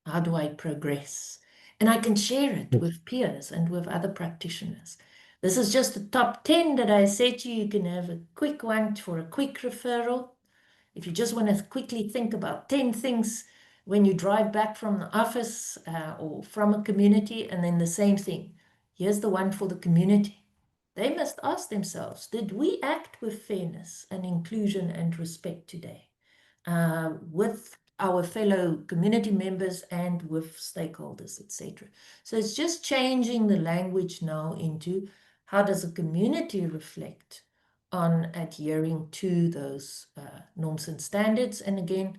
how do I progress? And I can share it with peers and with other practitioners. This is just the top 10 that I said to you. You can have a quick one for a quick referral. If you just want to quickly think about 10 things when you drive back from the office or from a community, and then the same thing. Here's the one for the community. They must ask themselves, did we act with fairness and inclusion and respect today? With our fellow community members and with stakeholders, etc. So it's just changing the language now into how does a community reflect on adhering to those norms and standards. And again,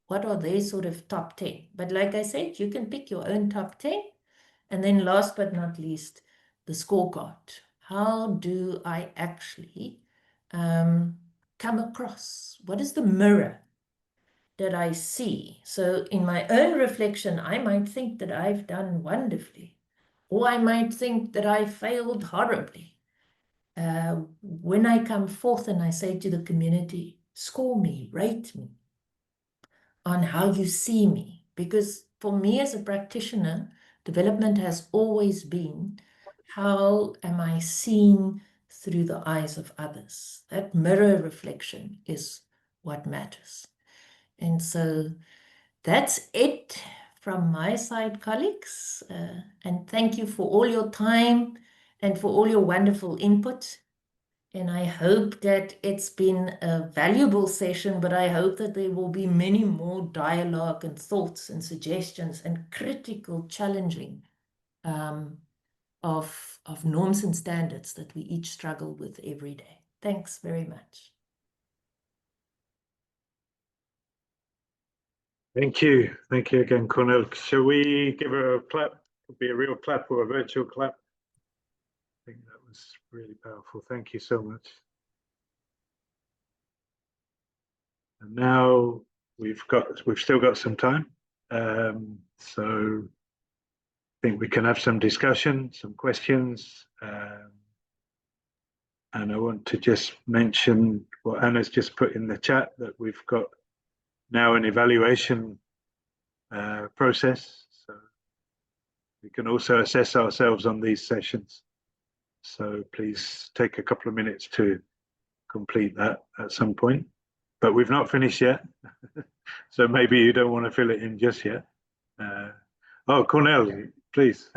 what are their sort of top 10? But like I said, you can pick your own top 10. And then last but not least, the scorecard. How do I actually come across? What is the mirror that I see? So in my own reflection, I might think that I've done wonderfully, or I might think that I failed horribly. When I come forth and I say to the community, score me, rate me on how you see me. Because for me as a practitioner, development has always been, how am I seen through the eyes of others? That mirror reflection is what matters. And so that's it from my side, colleagues. And thank you for all your time and for all your wonderful input. And I hope that it's been a valuable session, but I hope that there will be many more dialogue and thoughts and suggestions and critical challenging of norms and standards that we each struggle with every day. Thanks very much. Thank you. Thank you again, Cornel. Shall we give her a clap? It'll be a real clap or a virtual clap. I think that was really powerful. Thank you so much. And now we've still got some time. So I think we can have some discussion, some questions. And I want to just mention what Anna's just put in the chat, that we've got now an evaluation process. So we can also assess ourselves on these sessions. So please take a couple of minutes to complete that at some point. But we've not finished yet. So maybe you don't want to fill it in just yet. Oh, Cornel, please.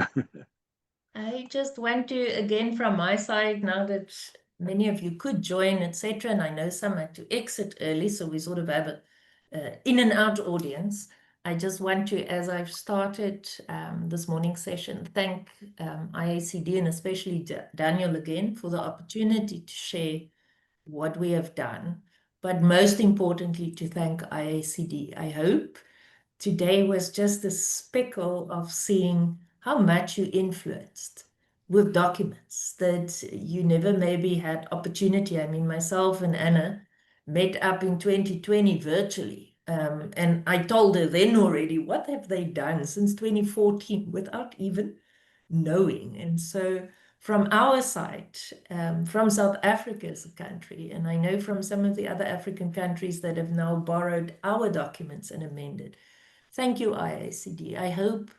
I just want to, again, from my side, now that many of you could join, etc., and I know some had to exit early, so we sort of have a in and out audience. I just want to, as I've started this morning session, thank IACD and especially Daniel again for the opportunity to share what we have done, but most importantly to thank IACD. I hope today was just a speckle of seeing how much you influenced with documents that you never maybe had opportunity. I mean, myself and Anna met up in 2020 virtually. And I told her then already, what have they done since 2014 without even knowing? And so from our side, from South Africa as a country, and I know from some of the other African countries that have now borrowed our documents and amended, thank you, IACD. I hope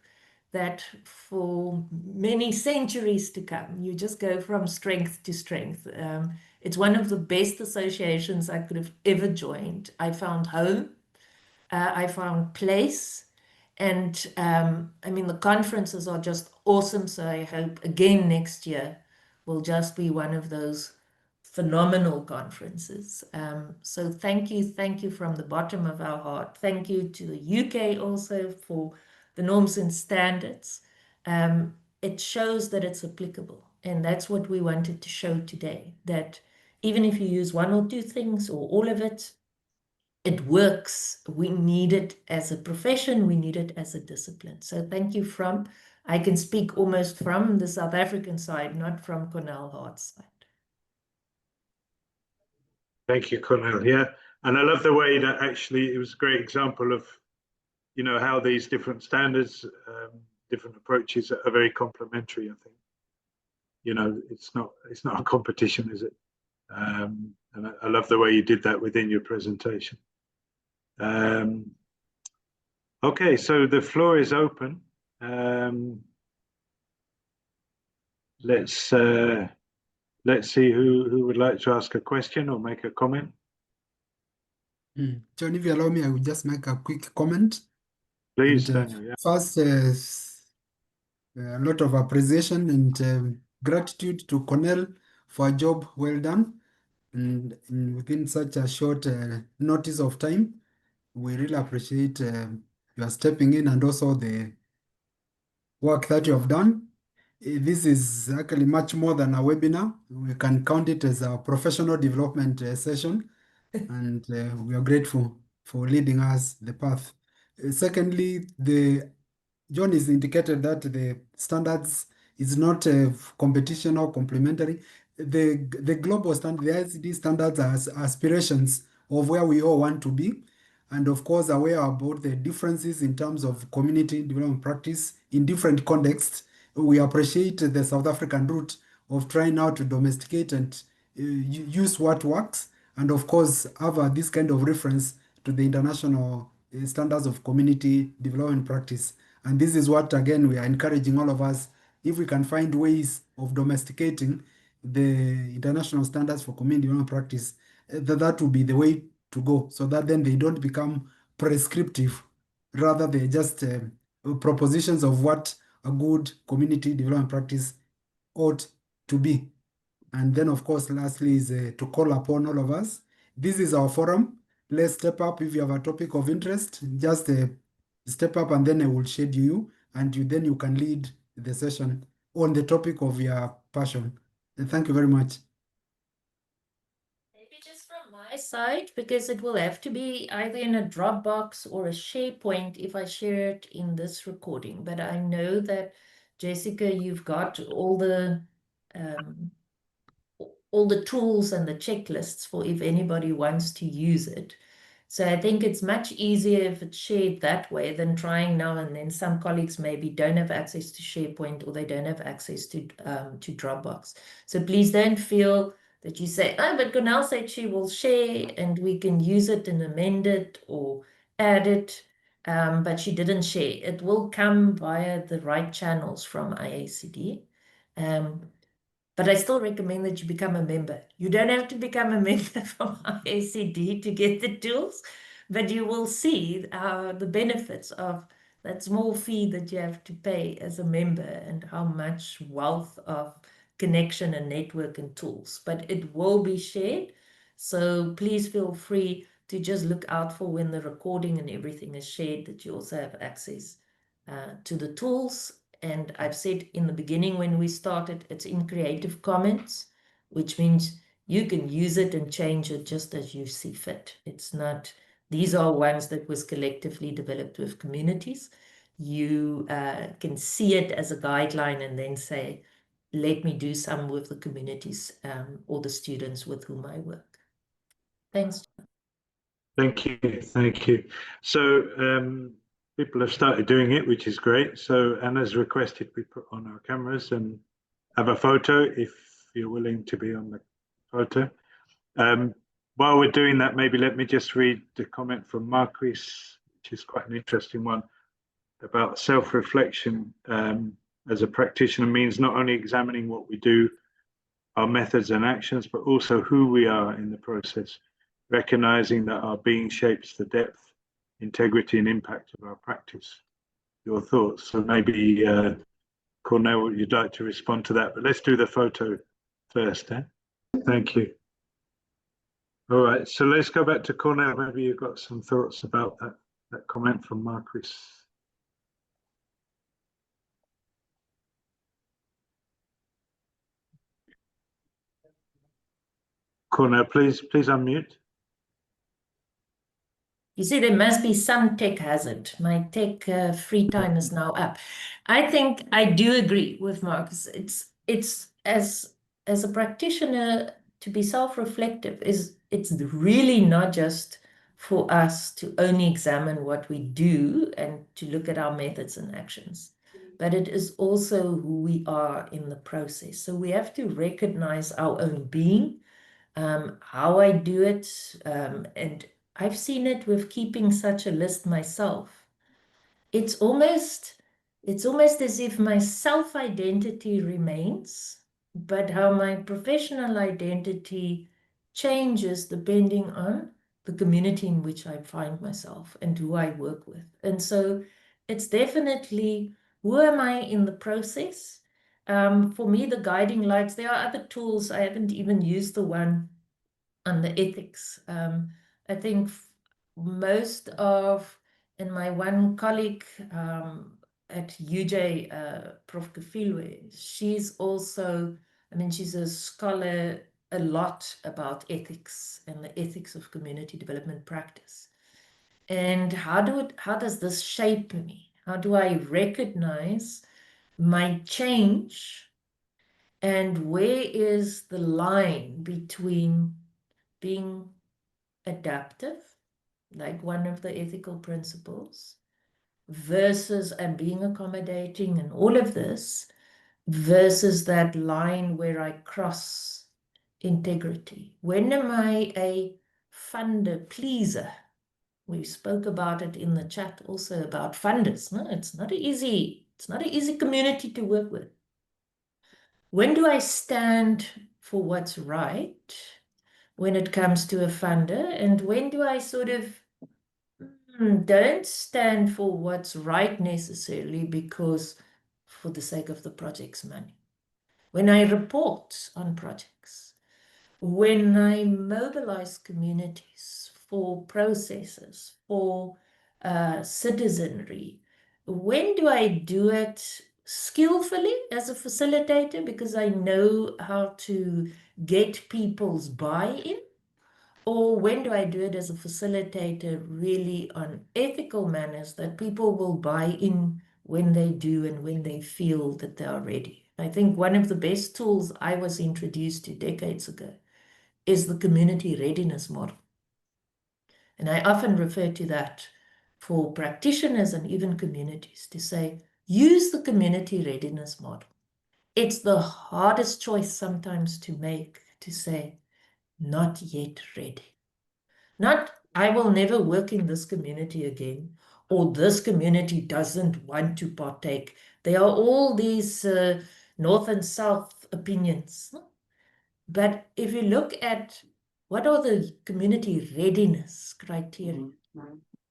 that for many centuries to come, you just go from strength to strength. It's one of the best associations I could have ever joined. I found home, I found place, and I mean, the conferences are just awesome. So I hope again next year will just be one of those phenomenal conferences. So thank you from the bottom of our heart. Thank you to the UK also for the norms and standards. It shows that it's applicable. And that's what we wanted to show today, that even if you use one or two things or all of it, it works. We need it as a profession. We need it as a discipline. So thank you I can speak almost from the South African side, not from Cornel Hart's side. Thank you, Cornel. Yeah, and I love the way that actually it was a great example of, you know, how these different standards, different approaches are very complementary. I think, you know, it's not a competition, is it? And I love the way you did that within your presentation. Okay, so the floor is open. Let's see who would like to ask a question or make a comment. John, if you allow me, I will just make a quick comment. Please, And, Daniel. Yeah. First, a lot of appreciation and gratitude to Cornel for a job well done, and within such a short notice of time. We really appreciate your stepping in and also the work that you have done. This is actually much more than a webinar. We can count it as a professional development session, and we are grateful for leading us the path. Secondly, John has indicated that the standards is not a competition or complementary. The global standard, the ICD standards are aspirations of where we all want to be, and of course aware about the differences in terms of community development practice in different contexts. We appreciate the South African route of trying now to domesticate and use what works, and of course have this kind of reference to the international standards of community development practice. And this is what, again, we are encouraging all of us. If we can find ways of domesticating the international standards for community development practice, that will be the way to go, so that then they don't become prescriptive. Rather, they're just propositions of what a good community development practice ought to be. And then, of course, lastly is to call upon all of us. This is our forum. Let's step up. If you have a topic of interest, just step up, and then I will schedule you, and then you can lead the session on the topic of your passion. And thank you very much. Maybe just from my side, because it will have to be either in a Dropbox or a SharePoint if I share it in this recording. But I know that, Jessica, you've got all the tools and the checklists for if anybody wants to use it. So I think it's much easier if it's shared that way than trying now and then. Some colleagues maybe don't have access to SharePoint, or they don't have access to Dropbox. So please don't feel that you say, oh, but Cornel said she will share and we can use it and amend it or add it, but she didn't share. It will come via the right channels from IACD. But I still recommend that you become a member. You don't have to become a member from IACD to get the tools, but you will see the benefits of that small fee that you have to pay as a member, and how much wealth of connection and network and tools. But it will be shared. So please feel free to just look out for when the recording and everything is shared, that you also have access to the tools. And I've said in the beginning when we started, it's in Creative Commons, which means you can use it and change it just as you see fit. It's not, these are ones that was collectively developed with communities. You can see it as a guideline and then say, let me do some with the communities or the students with whom I work. Thanks. Thank you. Thank you. So people have started doing it, which is great. So Anna's requested we put on our cameras and have a photo if you're willing to be on the photo. While we're doing that, maybe let me just read the comment from Marquis, which is quite an interesting one, about self-reflection as a practitioner means not only examining what we do, our methods and actions, but also who we are in the process, recognizing that our being shapes the depth, integrity, and impact of our practice. Your thoughts? So maybe, Cornel, you'd like to respond to that, but let's do the photo first. Thank you. All right, so let's go back to Cornel. Maybe you've got some thoughts about that comment from Marquis. Cornel, please unmute. You see, there must be some tech hazard. My tech free time is now up. I think I do agree with Marcus. It's as a practitioner, to be self-reflective it's really not just for us to only examine what we do and to look at our methods and actions, but it is also who we are in the process. So we have to recognize our own being, how I do it, and I've seen it with keeping such a list myself. It's almost as if my self-identity remains, but how my professional identity changes depending on the community in which I find myself and who I work with. And so it's definitely, who am I in the process? For me, the guiding lights, there are other tools. I haven't even used the one on the ethics. I think most of, and my one colleague at UJ, Prof. Kafilwe, she's also, I mean, she's a scholar a lot about ethics and the ethics of community development practice. And how does this shape me? How do I recognize my change? And where is the line between being adaptive, like one of the ethical principles, versus and being accommodating and all of this, versus that line where I cross integrity? When am I a funder pleaser? We spoke about it in the chat also about funders. No, it's not an easy community to work with. When do I stand for what's right when it comes to a funder, and when do I sort of don't stand for what's right necessarily because for the sake of the project's money? When I report on projects, when I mobilize communities for processes, for citizenry, when do I do it skillfully as a facilitator because I know how to get people's buy-in? Or when do I do it as a facilitator really on ethical manners that people will buy in when they do and when they feel that they are ready? I think one of the best tools I was introduced to decades ago is the community readiness model. And I often refer to that for practitioners and even communities to say, use the community readiness model. It's the hardest choice sometimes to make, to say, not yet ready. Not, I will never work in this community again, or this community doesn't want to partake. There are all these north and south opinions. But if you look at what are the community readiness criteria,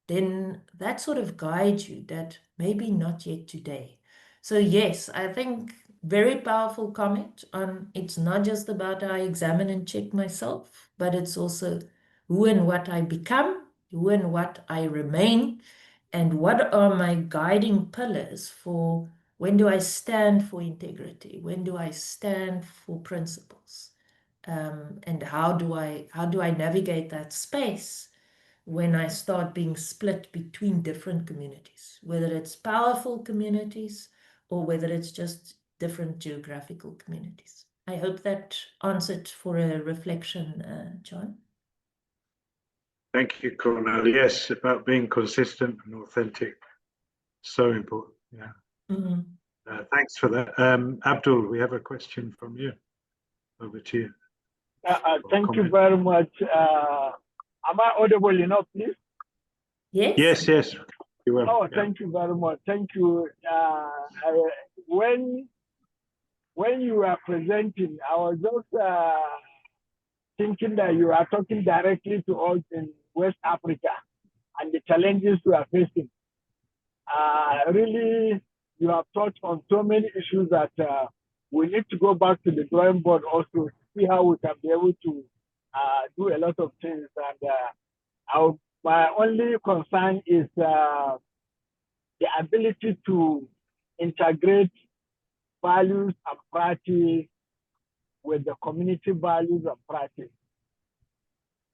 then that sort of guides you that maybe not yet today. So yes, I think very powerful comment on it's not just about I examine and check myself, but it's also who and what I become, who and what I remain, and what are my guiding pillars for when do I stand for integrity, when do I stand for principles, and how do I navigate that space when I start being split between different communities, whether it's powerful communities or whether it's just different geographical communities. I hope that answered for a reflection, John. Thank you, Cornel. Yes, about being consistent and authentic. So important. Yeah. Mm-hmm. Thanks for that. Abdul, we have a question from you. Over to you. Thank you very much. Am I audible enough, please? Yes. Yes. You will. Oh, thank you very much. Thank you. When you were presenting, I was just thinking that you are talking directly to us in West Africa and the challenges we are facing. Really, you have touched on so many issues that we need to go back to the drawing board also to see how we can be able to do a lot of things. And my only concern is the ability to integrate values and practice with the community values and practice.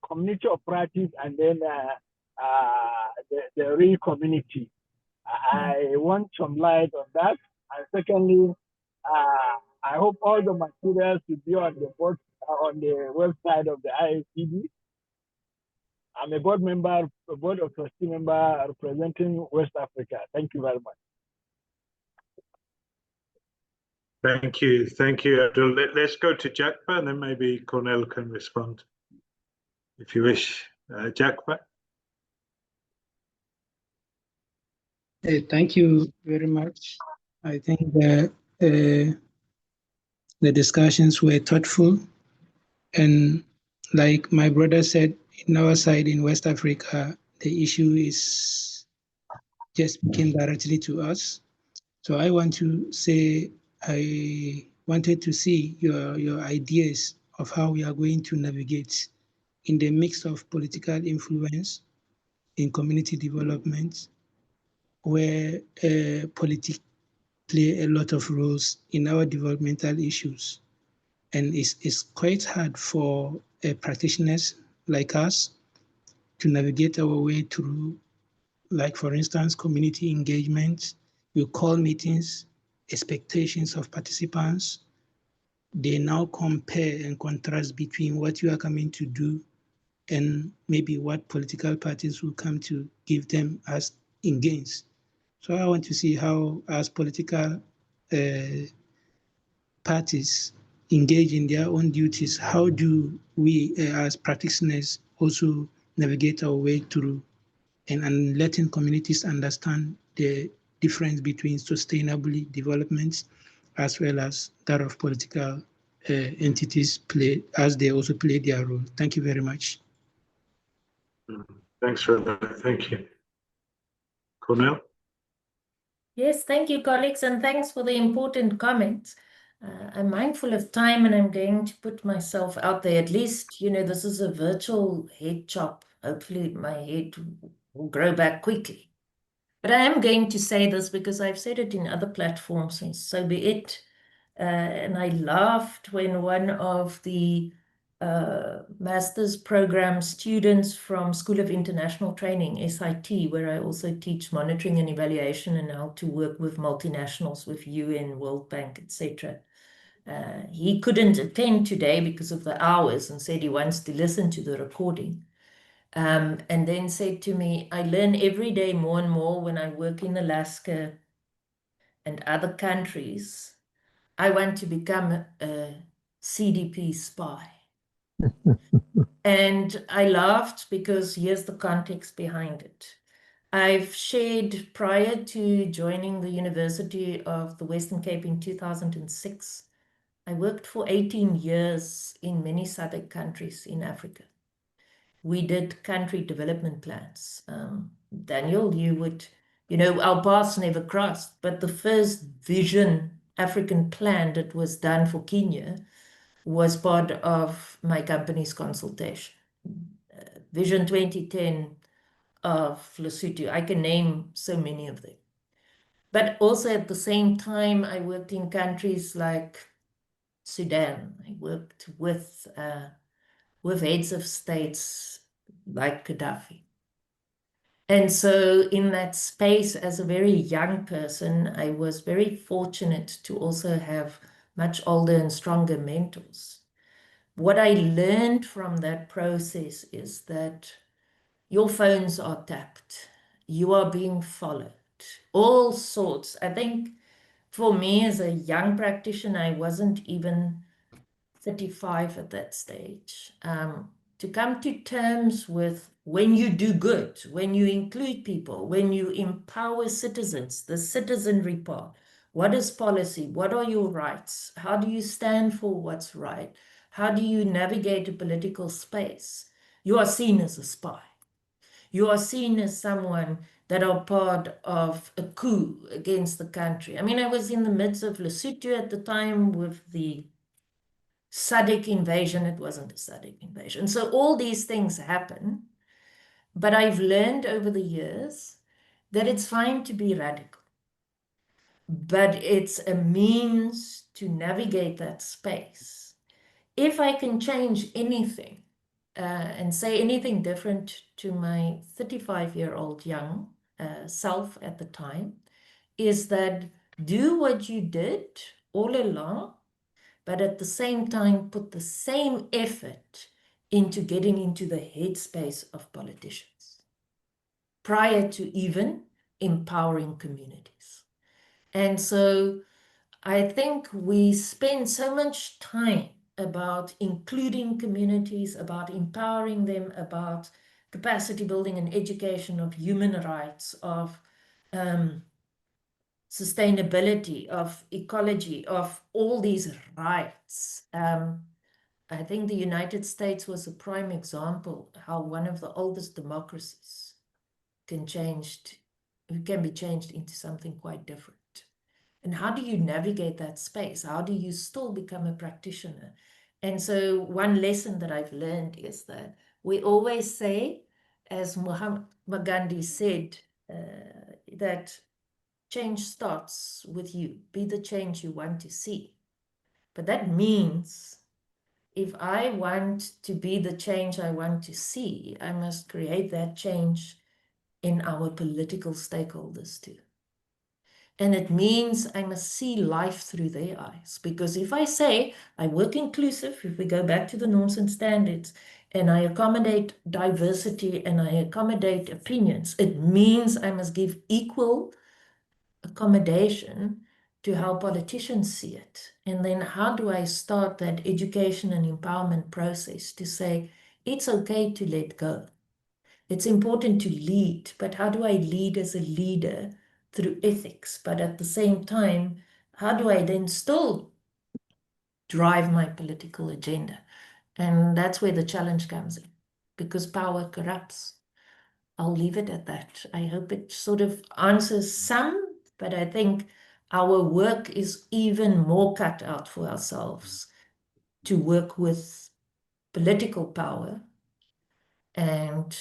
Community of practice and then the real community. I want some light on that. And secondly, I hope all the materials will be on the board, on the website of the IACD. I'm a board member, a board of trustee member representing West Africa. Thank you very much. Thank you, Abdul. Let's go to Jakpa, and then maybe Cornel can respond, if you wish. Jakpa. Thank you very much. I think the discussions were thoughtful, and like my brother said, in our side in West Africa, the issue is just came directly to us. So I want to say I wanted to see your ideas of how we are going to navigate in the mix of political influence, in community development, where politics play a lot of roles in our developmental issues. And it's quite hard for practitioners like us to navigate our way through, like, for instance, community engagement. You call meetings, expectations of participants. They now compare and contrast between what you are coming to do and maybe what political parties will come to give them as in gains. So I want to see how, as political parties engage in their own duties, how do we as practitioners also navigate our way through and letting communities understand the difference between sustainable development as well as that of political entities play, as they also play their role. Thank you very much. Thanks for that. Thank you. Cornel? Yes, thank you, colleagues, and thanks for the important comments. I'm mindful of time and I'm going to put myself out there. At least, this is a virtual head chop. Hopefully my head will grow back quickly. But I am going to say this because I've said it in other platforms, and so be it. And I laughed when one of the master's program students from School of International Training, SIT, where I also teach monitoring and evaluation and how to work with multinationals, with UN, World Bank, etc. He couldn't attend today because of the hours and said he wants to listen to the recording. And then said to me, I learn every day more and more when I work in Alaska and other countries. I want to become a CDP spy. And I laughed because here's the context behind it. I've shared, prior to joining the University of the Western Cape in 2006, I worked for 18 years in many SADC countries in Africa. We did country development plans. Daniel, our paths never crossed, but the first Vision African plan that was done for Kenya was part of my company's consultation. Vision 2010 of Lesotho, I can name so many of them. But also at the same time, I worked in countries like Sudan. I worked with heads of states like Gaddafi. And so in that space, as a very young person, I was very fortunate to also have much older and stronger mentors. What I learned from that process is that your phones are tapped. You are being followed. All sorts. I think for me as a young practitioner, I wasn't even 35 at that stage. To come to terms with when you do good, when you include people, when you empower citizens, the citizenry part. What is policy? What are your rights? How do you stand for what's right? How do you navigate a political space? You are seen as a spy. You are seen as someone that are part of a coup against the country. I mean, I was in the midst of Lesotho at the time with the SADC invasion. It wasn't a SADC invasion. So all these things happen. But I've learned over the years that it's fine to be radical. But it's a means to navigate that space. If I can change anything and say anything different to my 35-year-old young self at the time, is that do what you did all along, but at the same time put the same effort into getting into the headspace of politicians prior to even empowering communities. And so I think we spend so much time about including communities, about empowering them, about capacity building and education of human rights, of sustainability, of ecology, of all these rights. I think the United States was a prime example how one of the oldest democracies can be changed into something quite different. And how do you navigate that space? How do you still become a practitioner? And so one lesson that I've learned is that we always say, as Mahatma Gandhi said, that change starts with you. Be the change you want to see. But that means if I want to be the change I want to see, I must create that change in our political stakeholders too. And it means I must see life through their eyes. Because if I say I work inclusive, if we go back to the norms and standards, and I accommodate diversity and I accommodate opinions, it means I must give equal accommodation to how politicians see it. And then how do I start that education and empowerment process to say, it's okay to let go. It's important to lead, but how do I lead as a leader through ethics? But at the same time, how do I then still drive my political agenda? And that's where the challenge comes in, because power corrupts. I'll leave it at that. I hope it sort of answers some, but I think our work is even more cut out for ourselves to work with political power and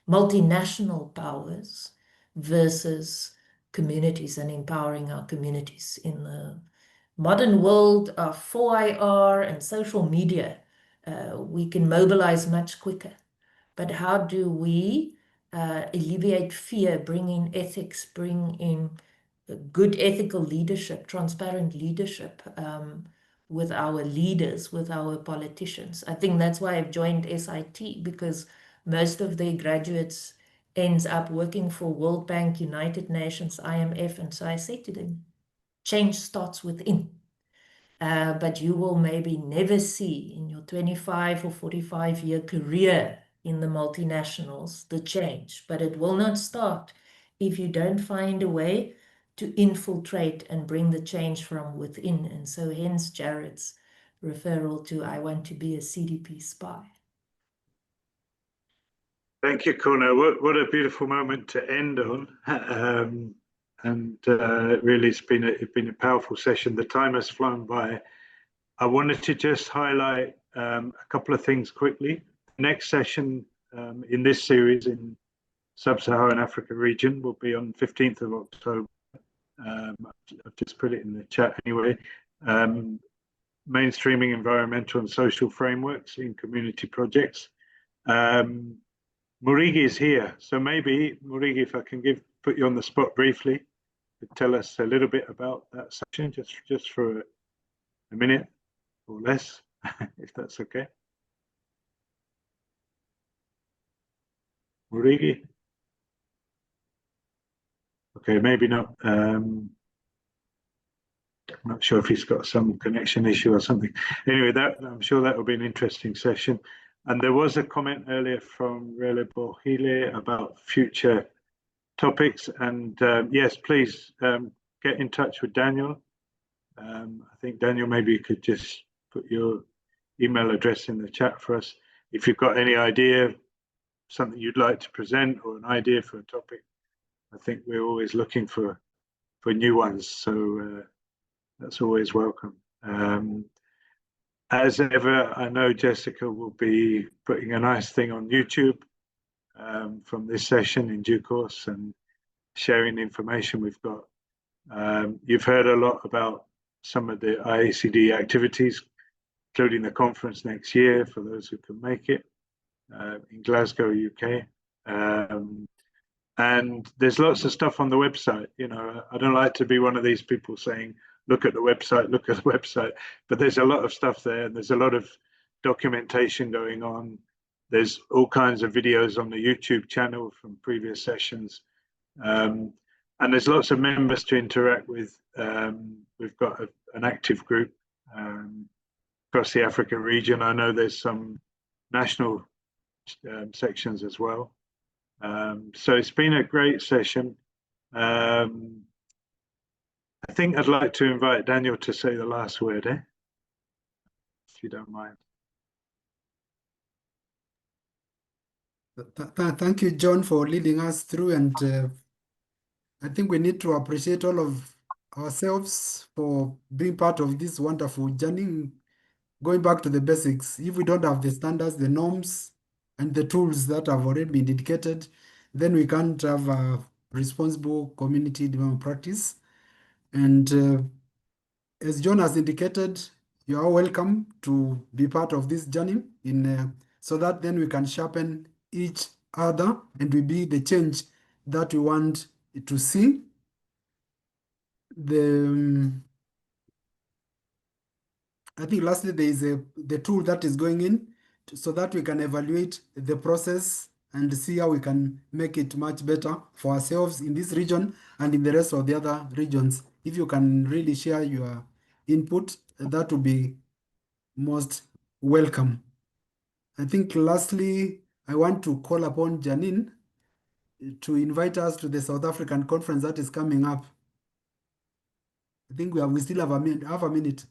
multinational powers versus communities and empowering our communities. In the modern world of 4IR and social media, we can mobilize much quicker. But how do we alleviate fear, bring in ethics, bring in good ethical leadership, transparent leadership with our leaders, with our politicians? I think that's why I've joined SIT, because most of their graduates ends up working for World Bank, United Nations, IMF. And so I say to them, change starts within. But you will maybe never see in your 25 or 45-year career in the multinationals the change, but it will not start if you don't find a way to infiltrate and bring the change from within. And so hence Jared's referral to, I want to be a CDP spy. Thank you, Cornel. What a beautiful moment to end on. Really, it's been a powerful session. The time has flown by. I wanted to just highlight a couple of things quickly. Next session in this series in Sub-Saharan Africa region will be on 15th of October. I've just put it in the chat anyway. Mainstreaming environmental and social frameworks in community projects. Murigi is here, so maybe Murigi, if I can put you on the spot briefly, to tell us a little bit about that session, just for a minute or less, if that's okay. Murigi? Okay, maybe not. I'm not sure if he's got some connection issue or something. Anyway, I'm sure that will be an interesting session. And there was a comment earlier from Rele Bohile about future topics. And yes, please get in touch with Daniel. I think, Daniel, maybe you could just put your email address in the chat for us. If you've got any idea, something you'd like to present or an idea for a topic, I think we're always looking for new ones. So that's always welcome. As ever, I know Jessica will be putting a nice thing on YouTube from this session in due course and sharing the information we've got. You've heard a lot about some of the IACD activities, including the conference next year for those who can make it in Glasgow, UK. And there's lots of stuff on the website. You know, I don't like to be one of these people saying, look at the website, but there's a lot of stuff there, and there's a lot of documentation going on. There's all kinds of videos on the YouTube channel from previous sessions. And there's lots of members to interact with. We've got an active group across the African region. I know there's some national sections as well. So it's been a great session. I think I'd like to invite Daniel to say the last word, if you don't mind. Thank you, John, for leading us through. And I think we need to appreciate all of ourselves for being part of this wonderful journey, going back to the basics. If we don't have the standards, the norms, and the tools that have already been indicated, then we can't have a responsible community development practice. And as John has indicated, you are welcome to be part of this journey so that then we can sharpen each other and we be the change that we want to see. I think lastly, there is the tool that is going in so that we can evaluate the process and see how we can make it much better for ourselves in this region and in the rest of the other regions. If you can really share your input, that would be most welcome. I think lastly, I want to call upon Janine to invite us to the South African conference that is coming up. I think we still have a minute.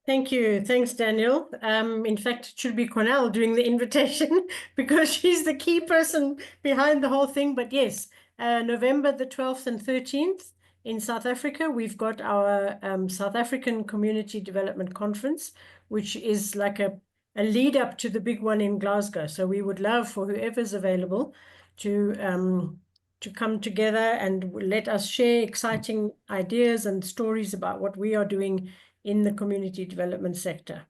Thank you. Thanks, Daniel. In fact, it should be Cornel doing the invitation because she's the key person behind the whole thing. But yes, November the 12th and 13th in South Africa, we've got our South African Community Development Conference, which is like a lead up to the big one in Glasgow. So we would love for whoever's available to come together and let us share exciting ideas and stories about what we are doing in the community development sector.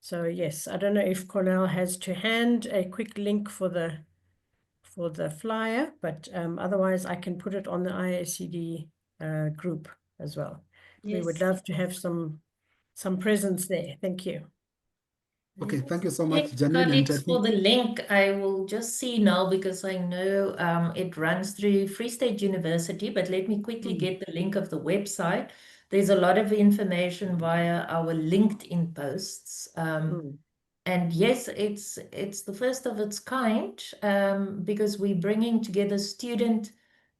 So yes, I don't know if Cornel has to hand a quick link for the flyer, but otherwise I can put it on the IACD group as well. Yes. We would love to have some presence there. Thank you. Okay, thank you so much, Thanks, Janine. colleagues, for the link. I will just see now because I know it runs through Free State University, but let me quickly get the link of the website. There's a lot of information via our LinkedIn posts. And yes, it's the first of its kind because we're bringing together student,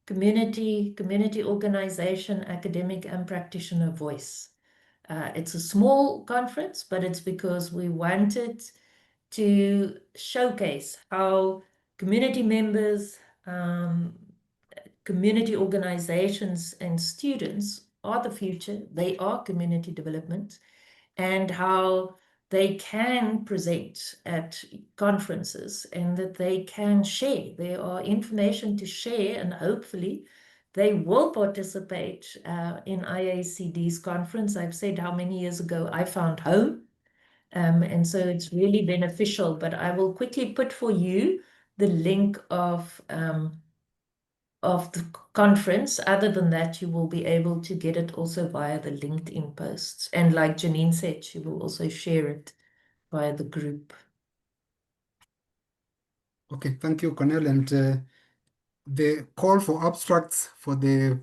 community organization, academic and practitioner voice. It's a small conference, but it's because we wanted to showcase how community members, community organizations and students are the future. They are community development, and how they can present at conferences and that they can share. There are information to share, and hopefully they will participate in IACD's conference. I've said how many years ago I found home. And so it's really beneficial, but I will quickly put for you the link of the conference. Other than that, you will be able to get it also via the LinkedIn posts. And like Janine said, she will also share it via the group. Okay, thank you, Cornel. And the call for abstracts for the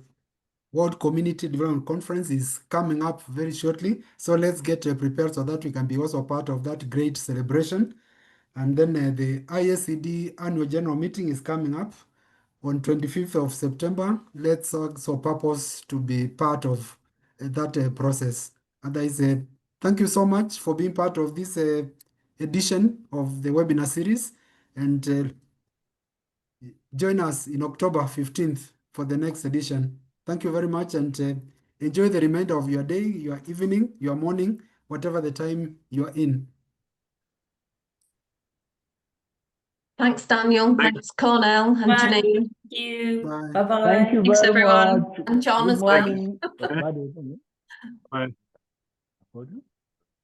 World Community Development Conference is coming up very shortly. So let's get prepared so that we can be also part of that great celebration. And then the IACD annual general meeting is coming up on 25th of September. Let's also purpose to be part of that process. Otherwise, thank you so much for being part of this edition of the webinar series. And join us in October 15th for the next edition. Thank you very much, and enjoy the remainder of your day, your evening, your morning, whatever the time you are in. Thanks, Daniel. Thanks, Cornel and Bye. Janine. Thank you. Bye. Bye-bye. Thank you Thanks, very everyone. much. And John Good as well. morning. Bye.